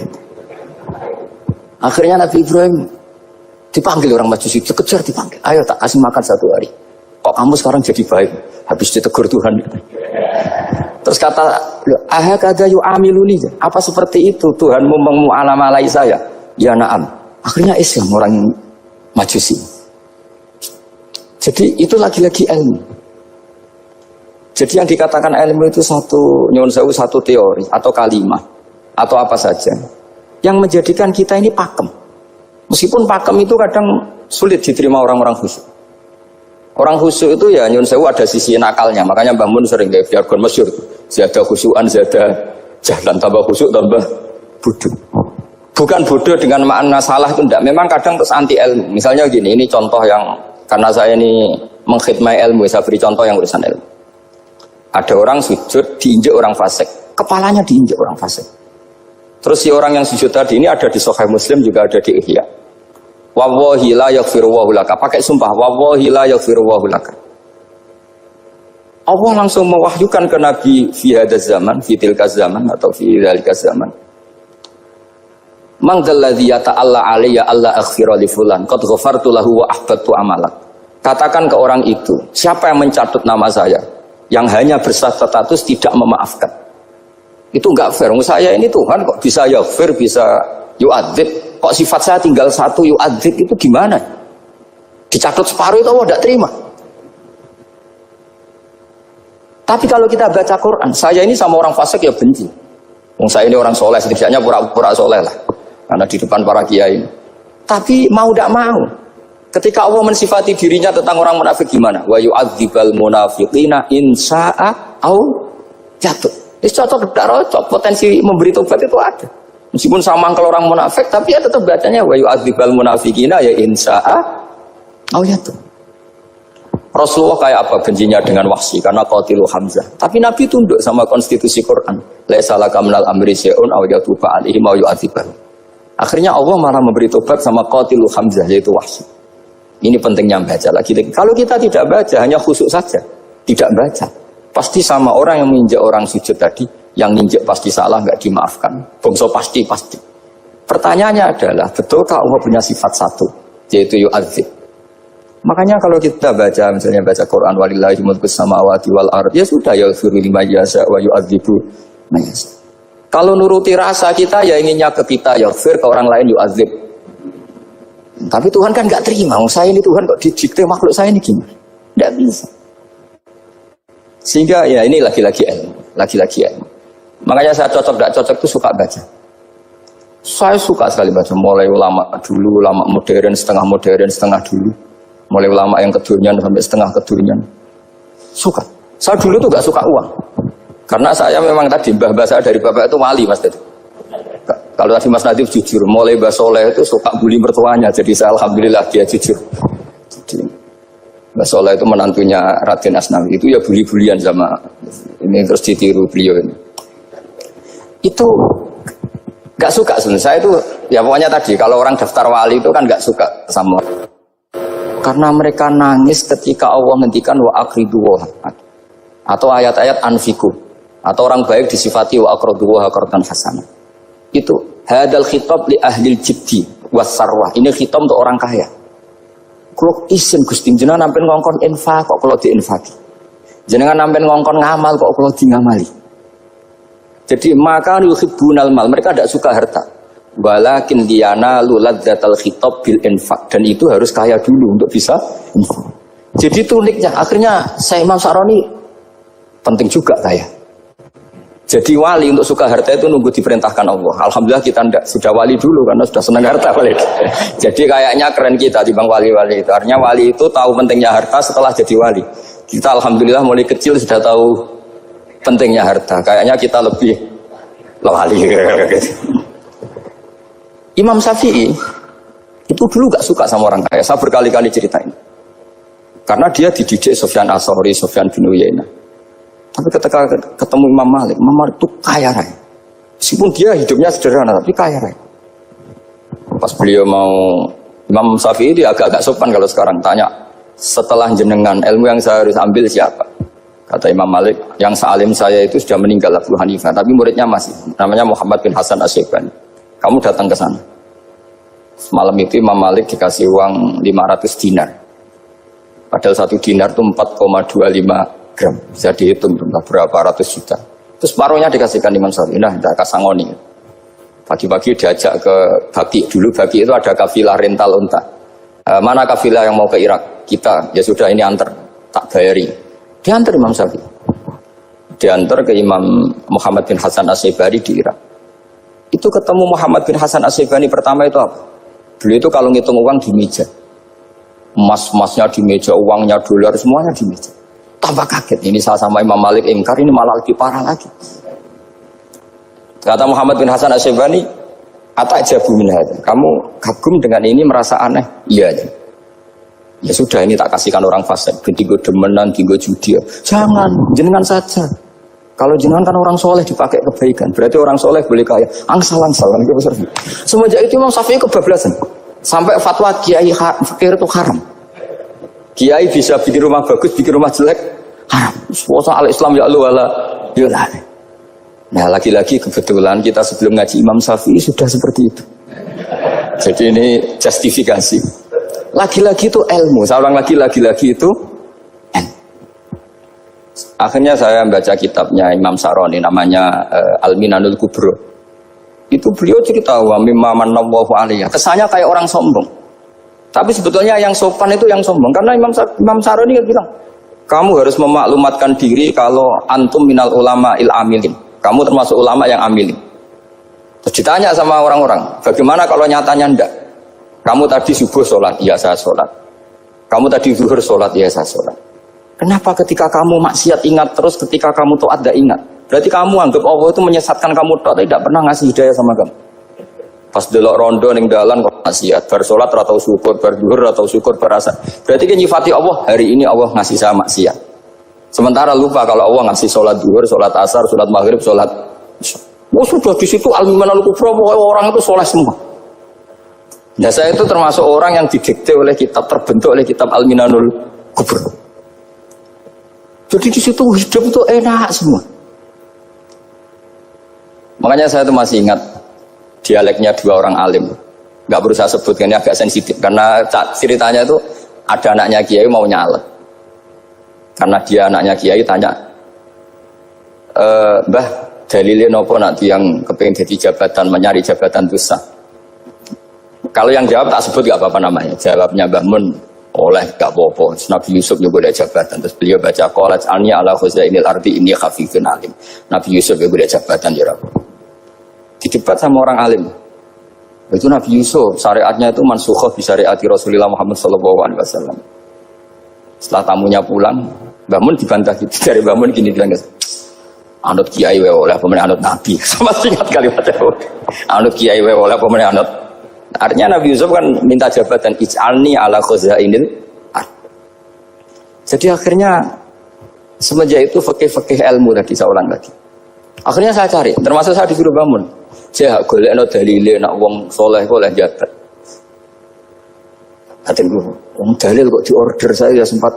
Akhirnya Nabi Ibrahim dipanggil orang Majusi, dikejar dipanggil. Ayo tak kasih makan 1 hari. Kok kamu sekarang jadi baik? Habis ditegur Tuhan. Terus kata, ahakada yu'amiluni. Apa seperti itu Tuhanmu mengu'alamalai saya? Ya na'am. Akhirnya Islam orang Majusi. Jadi itu lagi-lagi ilmu. Jadi yang dikatakan ilmu itu satu teori atau kalimat atau apa saja yang menjadikan kita ini pakem. Meskipun pakem itu kadang sulit diterima orang-orang khusyuk. Orang khusyuk itu ya nyun sewu ada sisi nakalnya. Makanya Mbah Mun sering kayak jargon masyhur. Zada khusyuan, zada jalan, tambah khusyuk, tambah bodoh. Bukan bodoh dengan makna salah itu enggak. Memang kadang terus anti ilmu. Misalnya gini, ini contoh yang karena saya ini mengkhidmati ilmu, saya beri contoh yang urusan ilmu. Ada orang sujud diinjek orang fasik, kepalanya diinjek orang fasik. Terus si orang yang sujud tadi ini ada di Sahih Muslim, juga ada di Ihya. Wallahi la yaghfirullahu laka. Pakai sumpah, wallahi la yaghfirullahu laka. Allah langsung mewahyukan ke Nabi fi hadzal zaman, fi tilka zaman atau fi dzalika zaman. Man dzalladzi yata'alla alayya alla aghfira li fulan qad ghafartu lahu wa ahbattu amalak. Katakan ke orang itu, siapa yang mencatut nama saya yang hanya berstatus tidak memaafkan? Itu enggak fair. Saya ini Tuhan kok bisa yaghfir, bisa yu'adzib. Kok sifat saya tinggal 1 yu'adzib, itu gimana? Dicatut separuh itu Allah tidak terima. Tapi kalau kita baca Quran, saya ini sama orang fasik ya benci. Saya ini orang soleh, setidaknya pura-pura soleh lah. Karena di depan para kiai. Tapi mau tidak mau. Ketika Allah mensifati dirinya tentang orang munafik gimana? Wa yu'adzibal munafiqina in sya'a au jatuh. Ini cocok tidak cocok, potensi memberi tobat itu ada. Meskipun sama kalau orang munafik, tapi ya tetap bacanya wa yu'adzibal munafiqina ya in sya'a au jatuh. Rasulullah kayak apa bencinya dengan Wahsy karena qatilu Hamzah. Tapi Nabi tunduk sama konstitusi Quran. Laisa laka minal amri syai'un aw yatuba alaihim aw yu'adzibahum. Akhirnya Allah malah memberi tobat sama qatilu Hamzah, yaitu Wahsy. Ini pentingnya baca lagi. Kalau kita tidak baca, hanya khusyuk saja, tidak baca, pasti sama orang yang menginjak orang sujud tadi, yang ninjak pasti salah, nggak dimaafkan. Bongso pasti. Pertanyaannya adalah, betulkah Allah punya sifat 1, yaitu yu'adzib? Makanya kalau kita baca, misalnya baca Quran, walillahi mulkus samawati wal ard, ya sudah, yaghfiru liman yasha wa yu'adzibu man yasha. Kalau nuruti rasa kita, ya inginnya ke kita, yaghfir, ke orang lain yu'adzib. Tapi Tuhan kan nggak terima. Saya ini Tuhan kok didikte makhluk saya ini gimana? Nggak bisa. Sehingga ya ini lagi-lagi ilmu. Makanya saya cocok nggak cocok itu suka baca. Saya suka sekali baca, mulai ulama dulu, ulama modern, setengah dulu. Mulai ulama yang kedunian sampai setengah kedunian. Suka. Saya dulu tuh gak suka uang. Karena saya memang tadi, mbah saya dari bapak itu wali mas tadi. Kalau tadi Mas Nadif jujur, mulai Mbah Soleh itu suka bully mertuanya. Jadi saya alhamdulillah dia jujur. Jadi, Mbah Soleh itu menantunya Raden Asnawi. Itu ya bully-bulian sama ini terus ditiru beliau ini. Itu gak suka sebenarnya. Saya itu ya pokoknya tadi kalau orang daftar wali itu kan gak suka sama. Karena mereka nangis ketika Allah ngendikan wa aqridu wa atau ayat-ayat anfiku atau orang baik disifati wa aqridu wa qardan hasanah. Itu hadal khitab li ahlil jiddi wasarwah. Ini khitab untuk orang kaya. Kalau isin Gusti jenengan nampen ngongkon infak kok kalau diinfaki. Jenengan nampen ngongkon ngamal kok kalau di ngamali. Jadi maka yuhibbunal mal, mereka tidak suka harta. Walakin liyana luladzatal khitab bil infak, dan itu harus kaya dulu untuk bisa infak. Jadi itu uniknya. Akhirnya saya Imam Saroni penting juga kaya. Jadi wali untuk suka harta itu nunggu diperintahkan Allah. Alhamdulillah kita enggak, sudah wali dulu karena sudah senang harta wali. Jadi kayaknya keren kita di bang wali-wali itu. Artinya wali itu tahu pentingnya harta setelah jadi wali. Kita alhamdulillah mulai kecil sudah tahu pentingnya harta. Kayaknya kita lebih wali. Imam Syafi'i itu dulu gak suka sama orang kaya. Saya berkali-kali ceritain. Karena dia dididik Sufyan As-Tsauri, Sufyan bin Uyainah. Tapi ketika ketemu Imam Malik itu kaya raya. Meskipun dia hidupnya sederhana, tapi kaya raya. Pas beliau mau, Imam Syafi'i dia agak-agak sopan kalau sekarang tanya, setelah jenengan ilmu yang saya harus ambil siapa? Kata Imam Malik, yang sealim saya itu sudah meninggal Abu Hanifah, tapi muridnya masih, namanya Muhammad bin Hasan Asy-Syaibani. Kamu datang ke sana. Malam itu Imam Malik dikasih uang 500 dinar. Padahal 1 dinar itu 4,25 gram, bisa dihitung berapa ratus juta. Terus separuhnya dikasihkan Imam Syafi'i. Nah, tidak kasangoni. Pagi-pagi diajak ke Baki. Dulu Baki itu ada kafilah rental unta. Mana kafilah yang mau ke Irak? Kita, ya sudah ini antar, tak bayari. Diantar Imam Syafi'i. Diantar ke Imam Muhammad bin Hasan Asy-Syaibani di Irak. Itu ketemu Muhammad bin Hasan Asy-Syaibani pertama itu apa? Beliau itu kalau ngitung uang di meja. Emas-emasnya di meja, uangnya dolar, semuanya di meja. Tambah kaget, ini saya sama Imam Malik ingkar, ini malah lebih parah lagi. Kata Muhammad bin Hasan Asy-Syaibani, atajabu min hadza. Kamu kagum dengan ini, merasa aneh? Iya. Ya sudah, ini tak kasihkan orang fasik. Tinggo demenan, tinggo judi. Jangan, jenengan saja. Kalau jenengan kan orang soleh dipakai kebaikan, berarti orang soleh boleh kaya. Angsal-angsal. Semenjak itu Imam Syafi'i kebablasan. Sampai fatwa kiai fakir itu haram. Kiai bisa bikin rumah bagus, bikin rumah jelek, haram. Soal Islam ya Allah wala yulah. Nah lagi-lagi kebetulan kita sebelum ngaji Imam Syafi'i sudah seperti itu. Jadi ini justifikasi. Lagi-lagi itu ilmu. Saya ulang lagi-lagi itu ilmu. Akhirnya saya membaca kitabnya Imam Saroni namanya Al-Minanul Kubro. Itu beliau cerita wa mimma manallahu alaihi. Kesannya kayak orang sombong. Tapi sebetulnya yang sopan itu yang sombong. Karena Imam Saroni bilang, kamu harus memaklumatkan diri kalau antum minal ulama il amilin. Kamu termasuk ulama yang amilin. Terus ditanya sama orang-orang, bagaimana kalau nyatanya enggak? Kamu tadi subuh sholat, iya saya sholat. Kamu tadi zuhur sholat, iya saya sholat. Kenapa ketika kamu maksiat ingat terus, ketika kamu taat tidak ingat? Berarti kamu anggap Allah itu menyesatkan kamu, tidak pernah ngasih hidayah sama kamu. Pas delok rondo ning dalan kok maksiat, bar salat atau syukur, bar zuhur atau syukur, bar asar. Berarti kan nyifati Allah, hari ini Allah ngasih saya maksiat. Sementara lupa kalau Allah ngasih salat zuhur, salat asar, salat maghrib, salat. Oh sudah di situ al-Minanul Kubro, orang itu soleh semua. Nah saya itu termasuk orang yang didikte oleh kitab, terbentuk oleh kitab Al-Minanul Kubro. Jadi di situ hidup itu enak semua. Makanya saya itu masih ingat dialeknya dua orang alim, nggak perlu saya sebutkan, ini agak sensitif karena ceritanya itu ada anaknya kiai mau nyalek, karena dia anaknya kiai tanya, Mbah dalilin apa nanti yang kepengen jadi jabatan, mencari jabatan itu sah? Kalau yang jawab tak sebut nggak apa-apa namanya, jawabnya Mbah Mun oleh nggak apa-apa. Nabi Yusuf juga ada jabatan, terus beliau baca qalat alni ala khuzainil ardi inni khafifun alim. Nabi Yusuf juga ada jabatan ya Rabb. Didebat sama orang alim. Itu Nabi Yusuf, syariatnya itu mansukhoh di syariati Rasulullah Muhammad SAW. Setelah tamunya pulang, Mbah Mun dibantah gitu. Dari Mbah Mun gini bilang, anut kiai wae oleh pemenang anut Nabi. Sama ingat kalimatnya. Anut kiai wae oleh pemenang anut. Artinya Nabi Yusuf kan minta jabatan ij'alni ala khazainil ard. Jadi akhirnya semenjak itu fikih-fikih ilmu tadi saya ulang lagi. Akhirnya saya cari, termasuk saya disuruh bangun. Saya golekno dalile nak wong soleh kok oleh jabat. Hatin gue, wong dalil kok diorder saya ya sempat.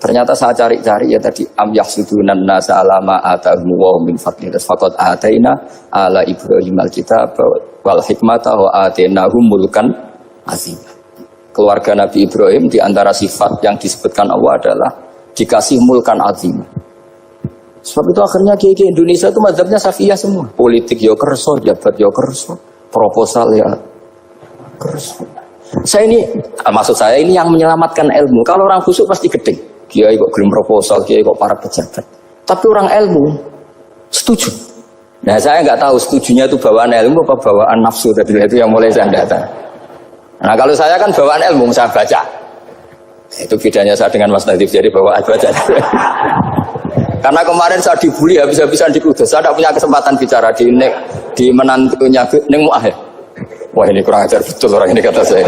Ternyata saya cari-cari ya tadi am yahsudunan nasa alama atahum wa min fadli faqad ataina ala Ibrahim alkitab wal hikmata wa atainahum mulkan azim. Keluarga Nabi Ibrahim di antara sifat yang disebutkan Allah adalah dikasih mulkan azim. Sebab itu akhirnya kiai Indonesia itu mazhabnya Syafi'iyah semua. Politik ya kerso, jabat ya kerso, proposal ya kerso. Saya ini, maksud saya ini yang menyelamatkan ilmu. Kalau orang khusyuk pasti gedeng. Kiai kok gelem proposal, kiai kok para pejabat. Tapi orang ilmu setuju. Nah saya nggak tahu setujunya itu bawaan ilmu apa bawaan nafsu tadi itu yang mulai saya data. Nah kalau saya kan bawaan ilmu saya baca. Itu bedanya saya dengan Mas Nadif jadi bawaan baca. Karena kemarin saya dibully habis-habisan di Kudus, saya tidak punya kesempatan bicara di menantunya Neng Mu'ah ya. Wah ini kurang ajar betul orang ini kata saya.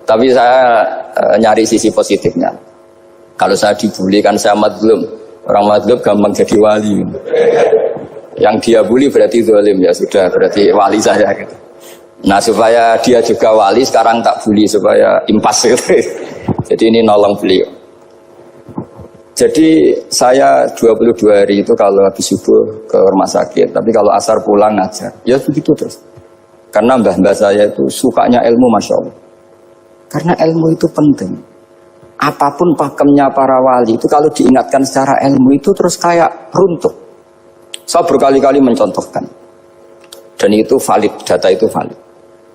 Tapi saya nyari sisi positifnya. Kalau saya dibully kan saya madlum. Orang madlum gampang jadi wali. Yang dia bully berarti zalim ya sudah berarti wali saya gitu. Nah supaya dia juga wali sekarang tak bully supaya impas gitu. Jadi ini nolong beliau. Jadi saya 22 hari itu kalau habis subuh ke rumah sakit, tapi kalau asar pulang ngajar, ya begitu terus. Karena mbah-mbah saya itu sukanya ilmu, Masya Allah. Karena ilmu itu penting. Apapun pakemnya para wali itu kalau diingatkan secara ilmu itu terus kayak runtuh. Saya berkali-kali mencontohkan. Dan itu valid, data itu valid.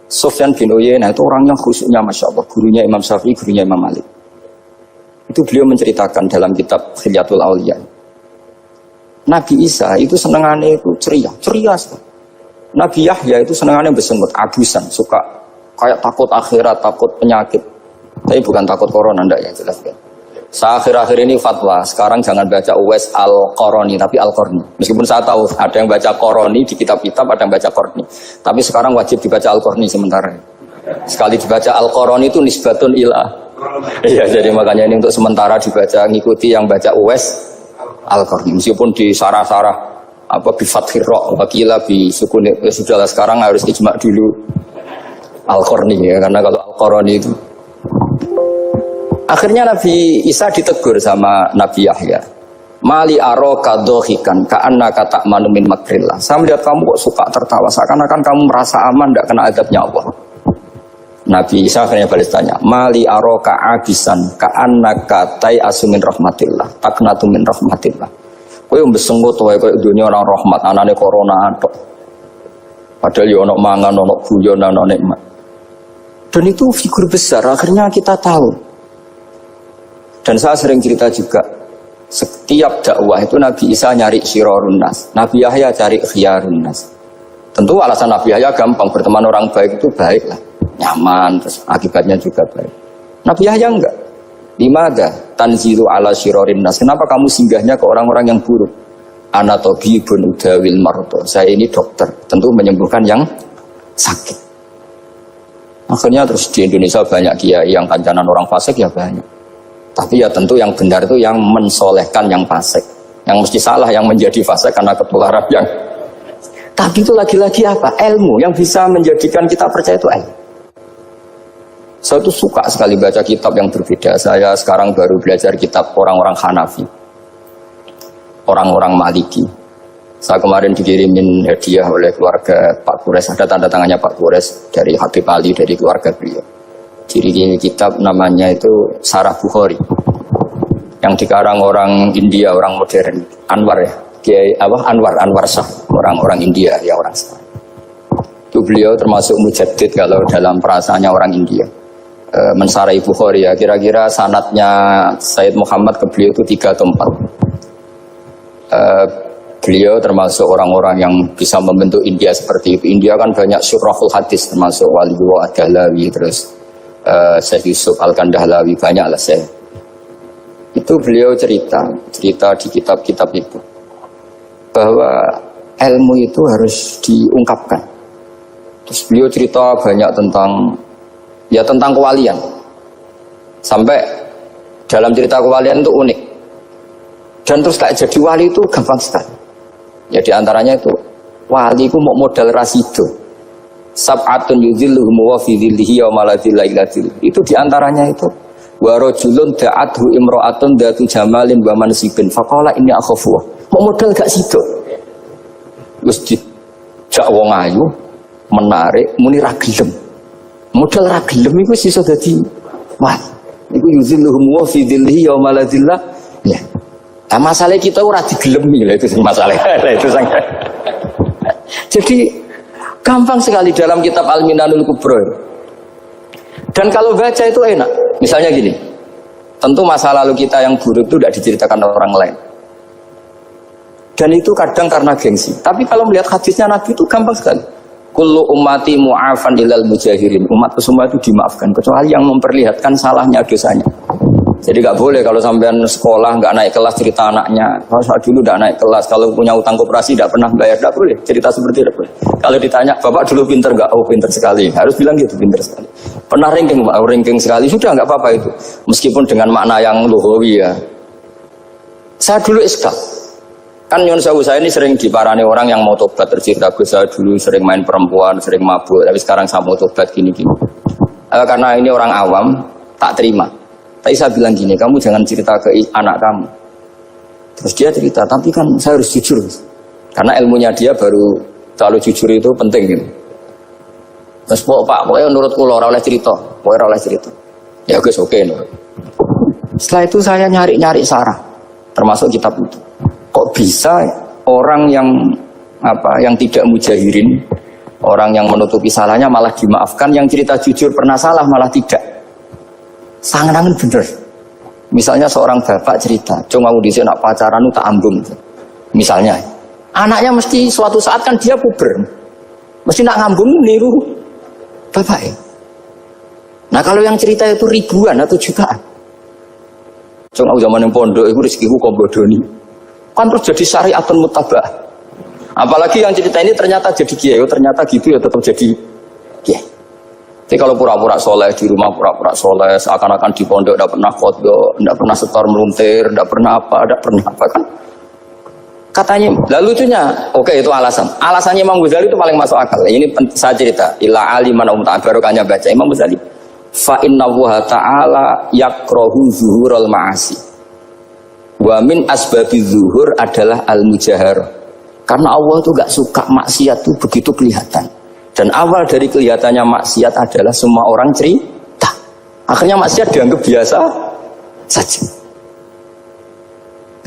Sufyan bin Uyainah itu orang yang khusyuknya Masya Allah, gurunya Imam Syafi'i, gurunya Imam Malik. Itu beliau menceritakan dalam kitab Khilyatul Auliya. Nabi Isa itu senengannya itu ceria sekali. Nabi Yahya itu senengannya bersengut, abusan, suka kayak takut akhirat, takut penyakit. Tapi bukan takut corona, enggak ya jelas kan. Saya akhir-akhir ini fatwa, sekarang jangan baca Uwais Al-Qarani, tapi Al-Qarni. Meskipun saya tahu ada yang baca Qarani di kitab-kitab, ada yang baca Qarni. Tapi sekarang wajib dibaca Al-Qarni sementara. Sekali dibaca Al-Qarani itu nisbatun ilah. Iya, jadi makanya ini untuk sementara dibaca, ngikuti yang baca Uwais Al-Qarni. Meskipun di sarah-sarah apa bifathir ra wakila bi sukun sudahlah sekarang harus ijma dulu Al-Qarni ya, karena kalau Al-Qarani itu akhirnya Nabi Isa ditegur sama Nabi Yahya. Mali aroka dohikan ka'annaka ta'manu min makrillah. Saya melihat kamu kok suka tertawa, seakan-akan kamu merasa aman tidak kena azabnya Allah. Nabi Isa akhirnya balas tanya, Mali aroka abisan ka'annaka tai'asu min rahmatillah taknatu min rahmatillah. Kowe mbesengut wae koyo dunia orang rahmat, anane corona tok. Padahal yo ono mangan, ono guyon, ono nikmat. Dan itu figur besar, akhirnya kita tahu. Dan saya sering cerita juga, setiap dakwah itu Nabi Isa nyari syirarun nas, Nabi Yahya cari khiyarun nas. Tentu alasan Nabi Yahya gampang, berteman orang baik itu baik lah, nyaman, terus akibatnya juga baik. Nabi Yahya enggak. Limadha tanzilu ala syirarin nas. Kenapa kamu singgahnya ke orang-orang yang buruk? Ana tabibun udawil mardo. Saya ini dokter, tentu menyembuhkan yang sakit. Akhirnya terus di Indonesia banyak kiai yang kancanan orang fasik ya banyak. Tapi ya tentu yang benar itu yang mensolehkan yang fasik. Yang mesti salah yang menjadi fasik karena ketularan yang. Tapi itu lagi-lagi apa? Ilmu yang bisa menjadikan kita percaya itu ilmu. Saya tuh suka sekali baca kitab yang berbeda. Saya sekarang baru belajar kitab orang-orang Hanafi, orang-orang Maliki. Saya kemarin dikirimin hadiah oleh keluarga Pak Kures. Ada tanda tangannya Pak Kures dari Habib Ali, dari keluarga beliau. Ciri kitab namanya itu Sarah Bukhari, yang dikarang orang India, orang modern, Anwar ya, Kiai Anwar Shah, orang-orang India ya orang Shah. Itu beliau termasuk mujaddid kalau dalam perasaannya orang India. Mensarai Bukhari ya, kira-kira sanadnya Sayyid Muhammad ke beliau itu 3 atau 4. Beliau termasuk orang-orang yang bisa membentuk India seperti itu. India kan banyak syurahul hadis, termasuk Waliullah Ad-Dahlawi, terus Syekh Yusuf Al-Kandahlawi, banyak lah saya. Itu beliau cerita di kitab-kitab itu bahwa ilmu itu harus diungkapkan. Terus beliau cerita banyak tentang kewalian. Sampai dalam cerita kewalian itu unik. Dan terus kayak jadi wali itu gampang sekali. Ya diantaranya itu wali itu mau modal rasido. Sab'atun yuzilluhum wa fi dhillihi yawma la dhilla illa dhilluh. Itu diantaranya itu wa rajulun da'athu imra'atun dzatu jamalin wa mansibin faqala inni akhafu. Mau modal gak sido. Wis dijak wong ayu menarik muni ra gelem. Modal ra gelem iku iso dadi wali. Iku yuzilluhum wa fi dhillihi yawma la dhilla. Ya. Nah, masalah kita ora digelemi lah, itu masalah. Itu sangat. Jadi gampang sekali dalam kitab Al-Minanul Kubra. Dan kalau baca itu enak. Misalnya gini, tentu masa lalu kita yang buruk itu tidak diceritakan orang lain. Dan itu kadang karena gengsi. Tapi kalau melihat hadisnya Nabi itu gampang sekali. Kullu ummati mu'afan ilal mujahirin. Umatku semua itu dimaafkan kecuali yang memperlihatkan salahnya dosanya. Jadi nggak boleh kalau sampean sekolah nggak naik kelas cerita anaknya. Kalau saat dulu nggak naik kelas, kalau punya utang koperasi nggak pernah bayar, nggak boleh cerita seperti itu. Kalau ditanya, bapak dulu pinter nggak? Oh pinter sekali. Harus bilang gitu, pinter sekali. Pernah ranking, Pak? Ranking sekali sudah nggak apa-apa itu. Meskipun dengan makna yang lugawi ya. Saya dulu iskal. Kan Nyon Sewu saya ini sering diparani orang yang mau tobat tercerita. Saya dulu sering main perempuan, sering mabuk. Tapi sekarang saya mau tobat gini-gini. Karena ini orang awam, tak terima. Tapi saya bilang gini, kamu jangan cerita ke anak kamu. Terus dia cerita, tapi kan saya harus jujur. Karena ilmunya dia baru kalau jujur itu penting gitu. Terus pokoknya menurut kula ora oleh cerita, pokoknya ora oleh cerita. Ya guys, oke. Setelah itu saya nyari-nyari sarah, termasuk kitab itu. Kok bisa orang yang tidak mujahirin, orang yang menutupi salahnya malah dimaafkan, yang cerita jujur pernah salah malah tidak. Sangat bener. Misalnya seorang bapak cerita, cuma mau disini nak pacaran tak ambung. Misalnya, anaknya mesti suatu saat kan dia puber, mesti nak ngambung niru bapak ya. Nah kalau yang cerita itu ribuan atau jutaan, cuma zaman yang pondok itu rezekiku kombodoni, kan terus jadi syariatun mutabah. Apalagi yang cerita ini ternyata jadi kiai, ternyata gitu ya tetap jadi kiai. Jadi kalau pura-pura soleh di rumah, pura-pura soleh, seakan-akan di pondok tidak pernah foto, tidak pernah setor meluntir, tidak pernah apa kan? Katanya, lalu lucunya, oke itu alasan. Alasannya Imam Ghazali itu paling masuk akal. Ini saya cerita, ila aliman barokahnya baca Imam Ghazali. Fa inna Allaha ta'ala yakrohu zuhurul ma'asi. Wa min asbabi zuhur adalah al-mujahar. Karena Allah itu gak suka maksiat itu begitu kelihatan. Dan awal dari kelihatannya maksiat adalah semua orang cerita. Akhirnya maksiat dianggap biasa saja.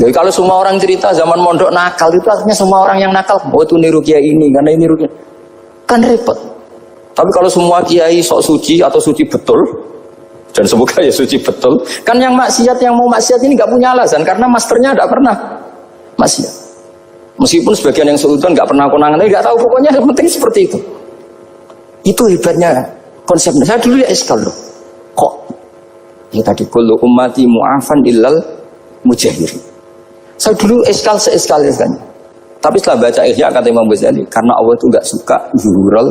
Jadi kalau semua orang cerita zaman mondok nakal itu akhirnya semua orang yang nakal. Oh itu niru kiai ini, karena ini niru kiai. Kan repot. Tapi kalau semua kiai sok suci atau suci betul, dan semoga ya suci betul, kan yang maksiat, yang mau maksiat ini gak punya alasan. Karena masternya gak pernah maksiat. Meskipun sebagian yang seudon gak pernah konangan, tapi gak tahu pokoknya yang penting seperti itu. Itu hebatnya konsepnya. Saya dulu ya iskal loh. Kok? Ya tadi kullu ummati mu'afan illal mujahir. Saya dulu iskal se-iskal-iskalnya. Tapi setelah baca Ihya kata Imam Ghazali, karena Allah itu enggak suka zuhurul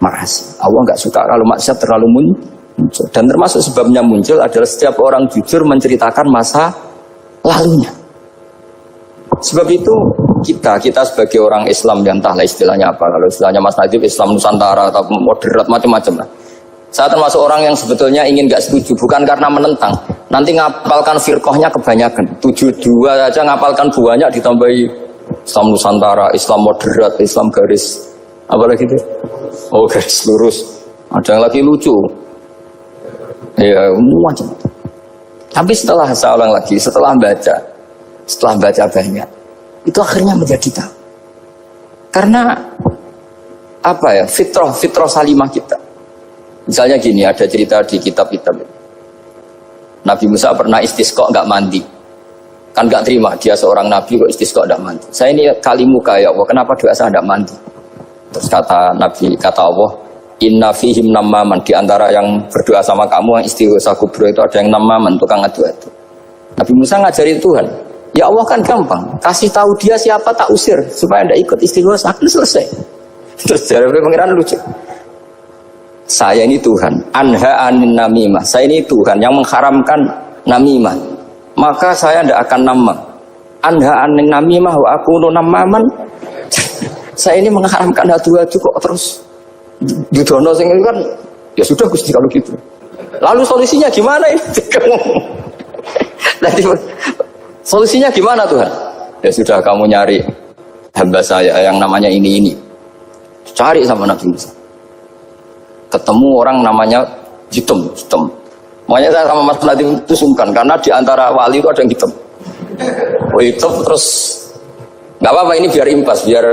ma'asi. Allah enggak suka kalau maksiat terlalu muncul. Dan termasuk sebabnya muncul adalah setiap orang jujur menceritakan masa lalunya. Sebab itu kita sebagai orang Islam, yang entahlah istilahnya apa, kalau istilahnya Mas Najib Islam Nusantara atau moderat macam-macam lah. Saya termasuk orang yang sebetulnya ingin gak setuju, bukan karena menentang. Nanti ngapalkan firqahnya kebanyakan, 72 aja ngapalkan banyak, ditambahi Islam Nusantara, Islam moderat, Islam garis apa lagi itu? Oh garis lurus. Ada yang lagi lucu. Ya macam. Tapi setelah saya ulang lagi, setelah baca banyak, itu akhirnya menjadi tahu. Karena apa ya, fitrah salimah kita. Misalnya gini, ada cerita di kitab-kitab. Nabi Musa pernah istisqa nggak mandi. Kan gak terima, dia seorang nabi kok istisqa tidak mandi. Saya ini kalimuka ya Allah, kenapa doa saya tidak mandi? Terus kata Nabi, kata Allah, inna fihim namaman, di antara yang berdoa sama kamu yang istighosa kubro itu ada yang namaman, tukang adu-adu. Nabi Musa ngajarin Tuhan, ya Allah kan gampang, kasih tahu dia siapa tak usir supaya tidak ikut istighosa, akan selesai. Terus dari pengiran lucu. Saya ini Tuhan, anha anin namimah. Saya ini Tuhan yang mengharamkan namimah. Maka saya tidak akan nama. Anha anin namimah wa aku namaman. Saya ini mengharamkan adu-adu kok terus didono sing kan ya sudah Gusti kalau gitu. Lalu solusinya gimana ini? Nanti solusinya gimana Tuhan? Ya sudah kamu nyari hamba saya yang namanya ini. Cari sama Nabi Musa. Ketemu orang namanya Jitum. Makanya saya sama Mas Nadim itu sungkan karena di antara wali itu ada yang hitam. Hitam terus nggak apa-apa ini biar impas, biar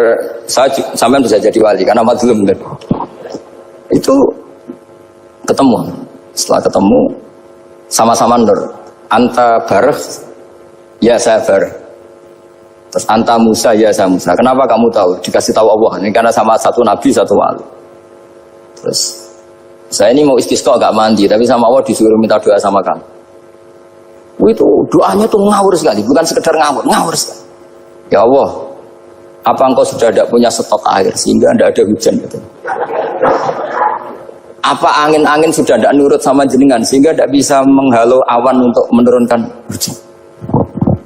saya sampean bisa jadi wali karena madlum kan. Itu ketemu. Setelah ketemu sama-sama nur. Anta bareh, ya saya bareh. Terus anta Musa, ya saya Musa. Kenapa kamu tahu? Dikasih tahu Allah. Ini karena sama satu nabi, satu wali. Terus saya ini mau istisqa gak mandi, tapi sama Allah disuruh minta doa sama kamu. Itu doanya tuh ngawur sekali, bukan sekedar ngawur sekali. Ya Allah, apa engkau sudah tidak punya stok air sehingga tidak ada hujan? Gitu. Apa angin-angin sudah tidak nurut sama jenengan sehingga tidak bisa menghalau awan untuk menurunkan hujan?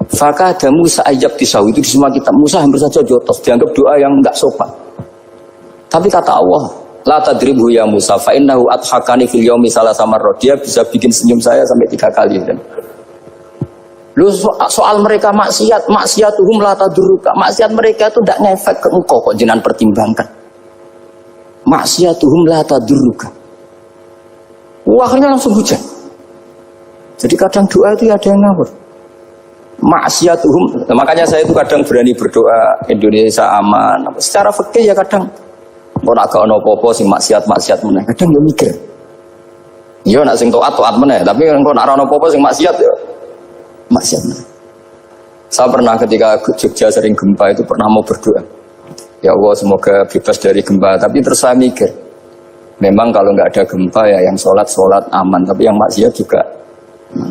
Fakah ada Musa ajab tisau itu di semua kitab. Musa hampir saja jotos, dianggap doa yang enggak sopan. Tapi kata Allah, la tadribhu ya Musa fa innahu adhakani fil yaumi salasa marrat. Dia bisa bikin senyum saya sampai 3 kali. Lu soal mereka maksiatuhum la tadurruka. Maksiat mereka itu tidak ngefek ke engkau kok jenengan pertimbangkan. Maksiatuhum la tadurruka. Akhirnya langsung hujan. Jadi kadang doa itu ada yang ngawur. Maksiatuhum. Makanya saya itu kadang berani berdoa Indonesia aman. Secara fikih ya kadang kok nak gak ono apa-apa sing maksiat meneh. Kadang yo mikir. Yo nak sing taat meneh, tapi kok nak ono apa-apa sing maksiat yo maksiat meneh. Saya pernah ketika Jogja sering gempa itu pernah mau berdoa. Ya Allah semoga bebas dari gempa, tapi terus saya mikir. Memang kalau nggak ada gempa ya yang sholat aman, tapi yang maksiat juga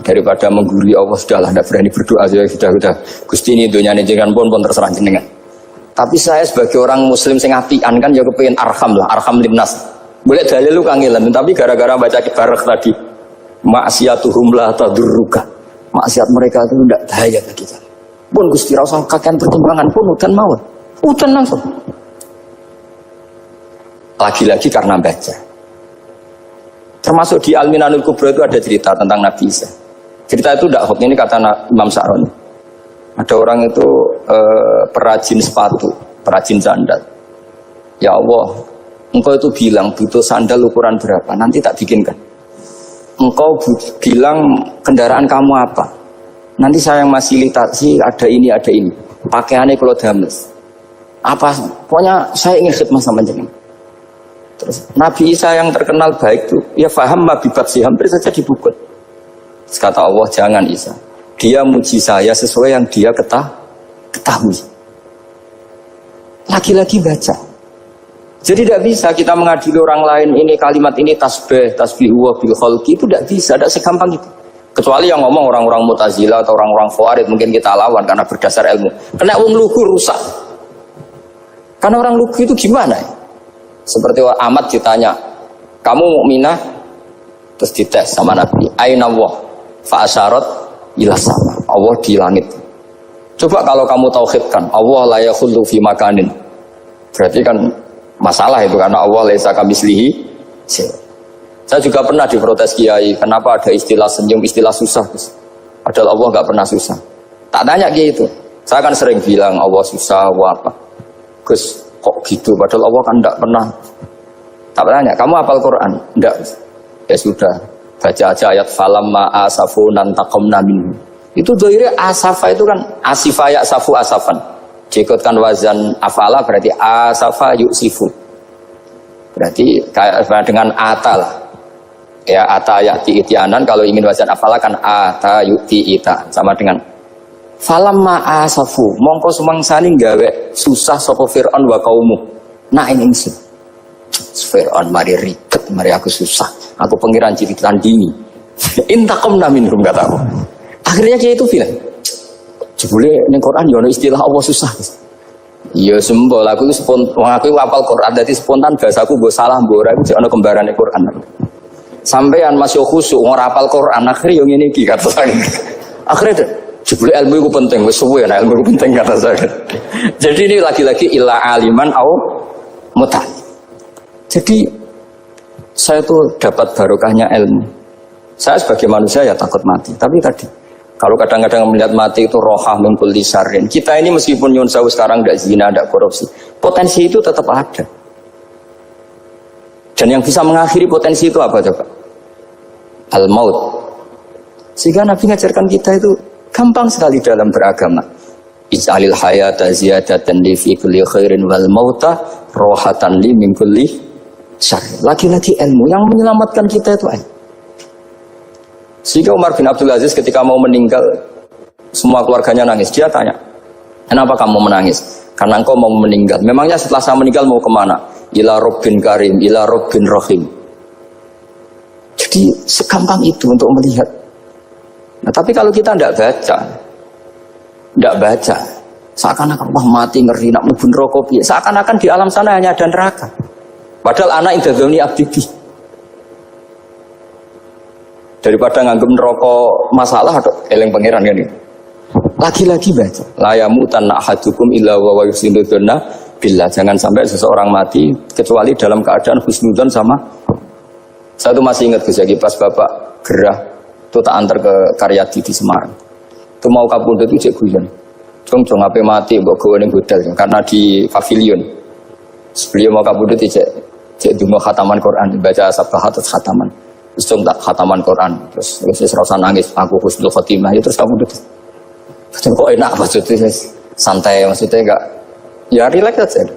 daripada menggurui Allah sudahlah tidak berani berdoa aja sudah Gusti ini dunia ini jangan pun terserah jenengan. Tapi saya sebagai orang muslim sing apian kan ya kepengin arham limnas. Boleh dalil lu kangelan, tapi gara-gara baca kibarek tadi maksiatuhum la tadurruka. Maksiat mereka itu tidak bahaya bagi kita. Pun Gusti ra usah kakean pertimbangan pun udan mawon. Udan langsung. Lagi-lagi karena baca. Termasuk di Al-Minanul Kubra itu ada cerita tentang Nabi Isa. Cerita itu tidak hoax, ini kata Imam Sa'roni. Ada orang itu perajin sepatu, perajin sandal. Ya Allah, engkau itu bilang butuh sandal ukuran berapa, nanti tak bikinkan. Engkau bilang kendaraan kamu apa, nanti saya yang fasilitasi ada ini. Pakaiannya kalau dames. Apa, pokoknya saya ingin khidmah sama jenengan. Terus Nabi Isa yang terkenal baik itu, ya faham mabibat sih, hampir saja dibukul. Kata Allah, jangan Isa. Dia muji saya sesuai yang dia ketahui. Lagi-lagi baca. Jadi tidak bisa kita mengadili orang lain ini kalimat ini tasbih wa bil khalqi itu tidak bisa, tidak segampang itu. Kecuali yang ngomong orang-orang Mu'tazilah atau orang-orang Khawarij mungkin kita lawan karena berdasar ilmu. Kena wong lugu rusak. Karena orang lugu itu gimana ya? Seperti Ahmad ditanya, kamu mukminah? Terus dites sama Nabi, aina Allah? Fa asyarat ila sama. Allah di langit. Coba kalau kamu tauhidkan, Allah la yakhullu fi makanin. Berarti kan masalah itu karena Allah laisa kamitslihi. Saya juga pernah diprotes kiai, kenapa ada istilah senyum, istilah susah? Padahal Allah enggak pernah susah. Tak tanya gitu. Saya kan sering bilang Allah susah, Allah apa. Gus, kok gitu? Padahal Allah kan enggak pernah. Tak tanya, kamu hafal Quran? Enggak. Ya sudah, baca aja ayat falamma asafunan taqamna minhu. Itu doire asafa itu kan asifa ya safu asafan. Jikutkan wazan afala berarti asafa yusifu. Berarti kayak dengan ata lah. Ya ata yati itianan, kalau ingin wazan afala kan ata yuti ita sama dengan Falamma asafu mongko sumangsane gawe susah sapa Firaun wa kaumu. Nah ini ingsun. Firaun mari ribet, mari aku susah. Aku pengiran cilik tandingi. Intaqamna minhum kataku. Akhirnya dia itu bilang, jebule ning Quran yo ana istilah Allah susah. Iya sembol aku itu aku hafal Quran dadi spontan bahasaku mbok salah mbok ora iku ana kembarane Quran. Sampeyan masih khusyuk ora hafal Quran akhirnya yo ngene iki kata saya. Akhirnya jebule ilmu itu penting, wis suwe nah ilmu itu penting kata saya. Jadi ini lagi-lagi illa aliman au mutal. Jadi saya tuh dapat barokahnya ilmu. Saya sebagai manusia ya takut mati. Tapi tadi kalau kadang-kadang melihat mati itu rohah min kulli syarrin. Kita ini meskipun nyun sewu sekarang tidak zina, tidak korupsi, potensi itu tetap ada. Dan yang bisa mengakhiri potensi itu apa coba? Al-maut. Sehingga Nabi mengajarkan kita itu gampang sekali dalam beragama. Ij'alil hayata ziyadatan li fi kulli khairin wal mauta rohatan li min kulli syarrin. Lagi-lagi ilmu yang menyelamatkan kita itu ilmu. Sehingga Umar bin Abdul Aziz ketika mau meninggal, semua keluarganya nangis. Dia tanya, kenapa kamu menangis? Karena engkau mau meninggal. Memangnya setelah saya meninggal mau kemana? Ila Rabbin Karim, ila Rabbin Rahim. Jadi segampang itu untuk melihat. Nah, tapi kalau kita tidak baca, seakan-akan wah mati ngeri nak mlebu neraka piye. Seakan-akan di alam sana hanya ada neraka. Padahal anak indadzoni abdibi. Daripada nganggep neraka masalah atau eling pangeran kan ini. Lagi-lagi baca. La yamutan ahadukum illa wa yusinuduna billah. Jangan sampai seseorang mati kecuali dalam keadaan husnudzon sama. Saya tuh masih ingat Gus Yagi pas Bapak gerah itu tak antar ke Karyadi di Semarang. Itu mau kapundhut itu cek guyon. Jong ape mati mbok gawe ning hotel karena di pavilion. Beliau mau kapundhut cek dungo khataman Quran, baca sabbahat terus khataman. Terus tak khataman Quran, terus rasa nangis, aku husnul khotimah, ya terus kamu tuh, kok enak maksudnya, santai maksudnya enggak, ya relax aja.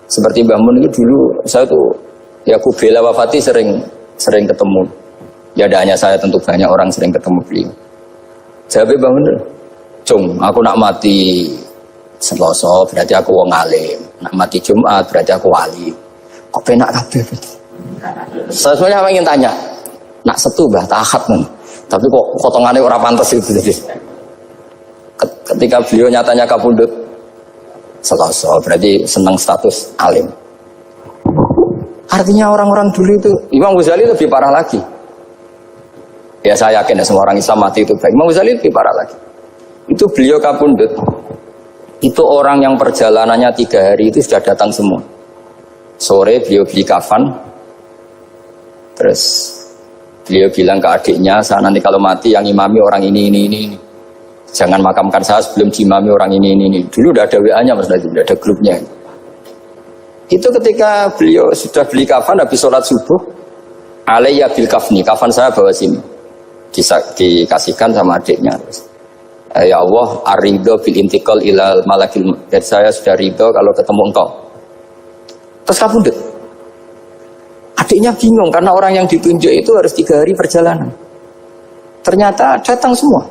Seperti Mbah Mun itu dulu, saya tuh, ya aku bela wafati sering ketemu, ya ada hanya saya tentu banyak orang sering ketemu beliau. Jawabnya Mbah Mun, Cung, aku nak mati Selasa berarti aku wong alim, nak mati Jumat berarti aku wali, kok penak kabeh. Saya sebenarnya ingin tanya, nak setu bah tahat nih, tapi kok potongannya orang pantas itu jadi. Ketika beliau nyatanya kapundut Selasa, berarti senang status alim. Artinya orang-orang dulu itu, Imam Ghazali lebih parah lagi. Ya saya yakin ya semua orang Islam mati itu baik. Imam Ghazali lebih parah lagi. Itu beliau kapundut, itu orang yang perjalanannya 3 hari itu sudah datang semua. Sore beliau beli kafan. Terus beliau bilang ke adiknya, saya nanti kalau mati yang imami orang ini. Jangan makamkan saya sebelum diimami orang ini. Dulu udah ada WA-nya Mas Najib, udah ada grupnya. Itu ketika beliau sudah beli kafan habis sholat subuh, alayya bil kafni, kafan saya bawa sini. Dikasihkan sama adiknya. Ya Allah, ar-ridho bil intiqal ilal malakil. Jadi saya sudah ridho kalau ketemu engkau. Terus kabundut. Adiknya bingung karena orang yang ditunjuk itu harus 3 hari perjalanan. Ternyata datang semua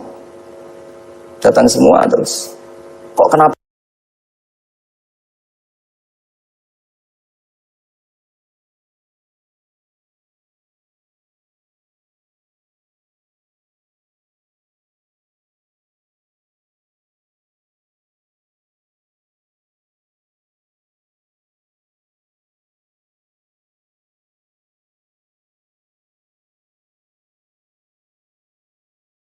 terus. Kok kenapa?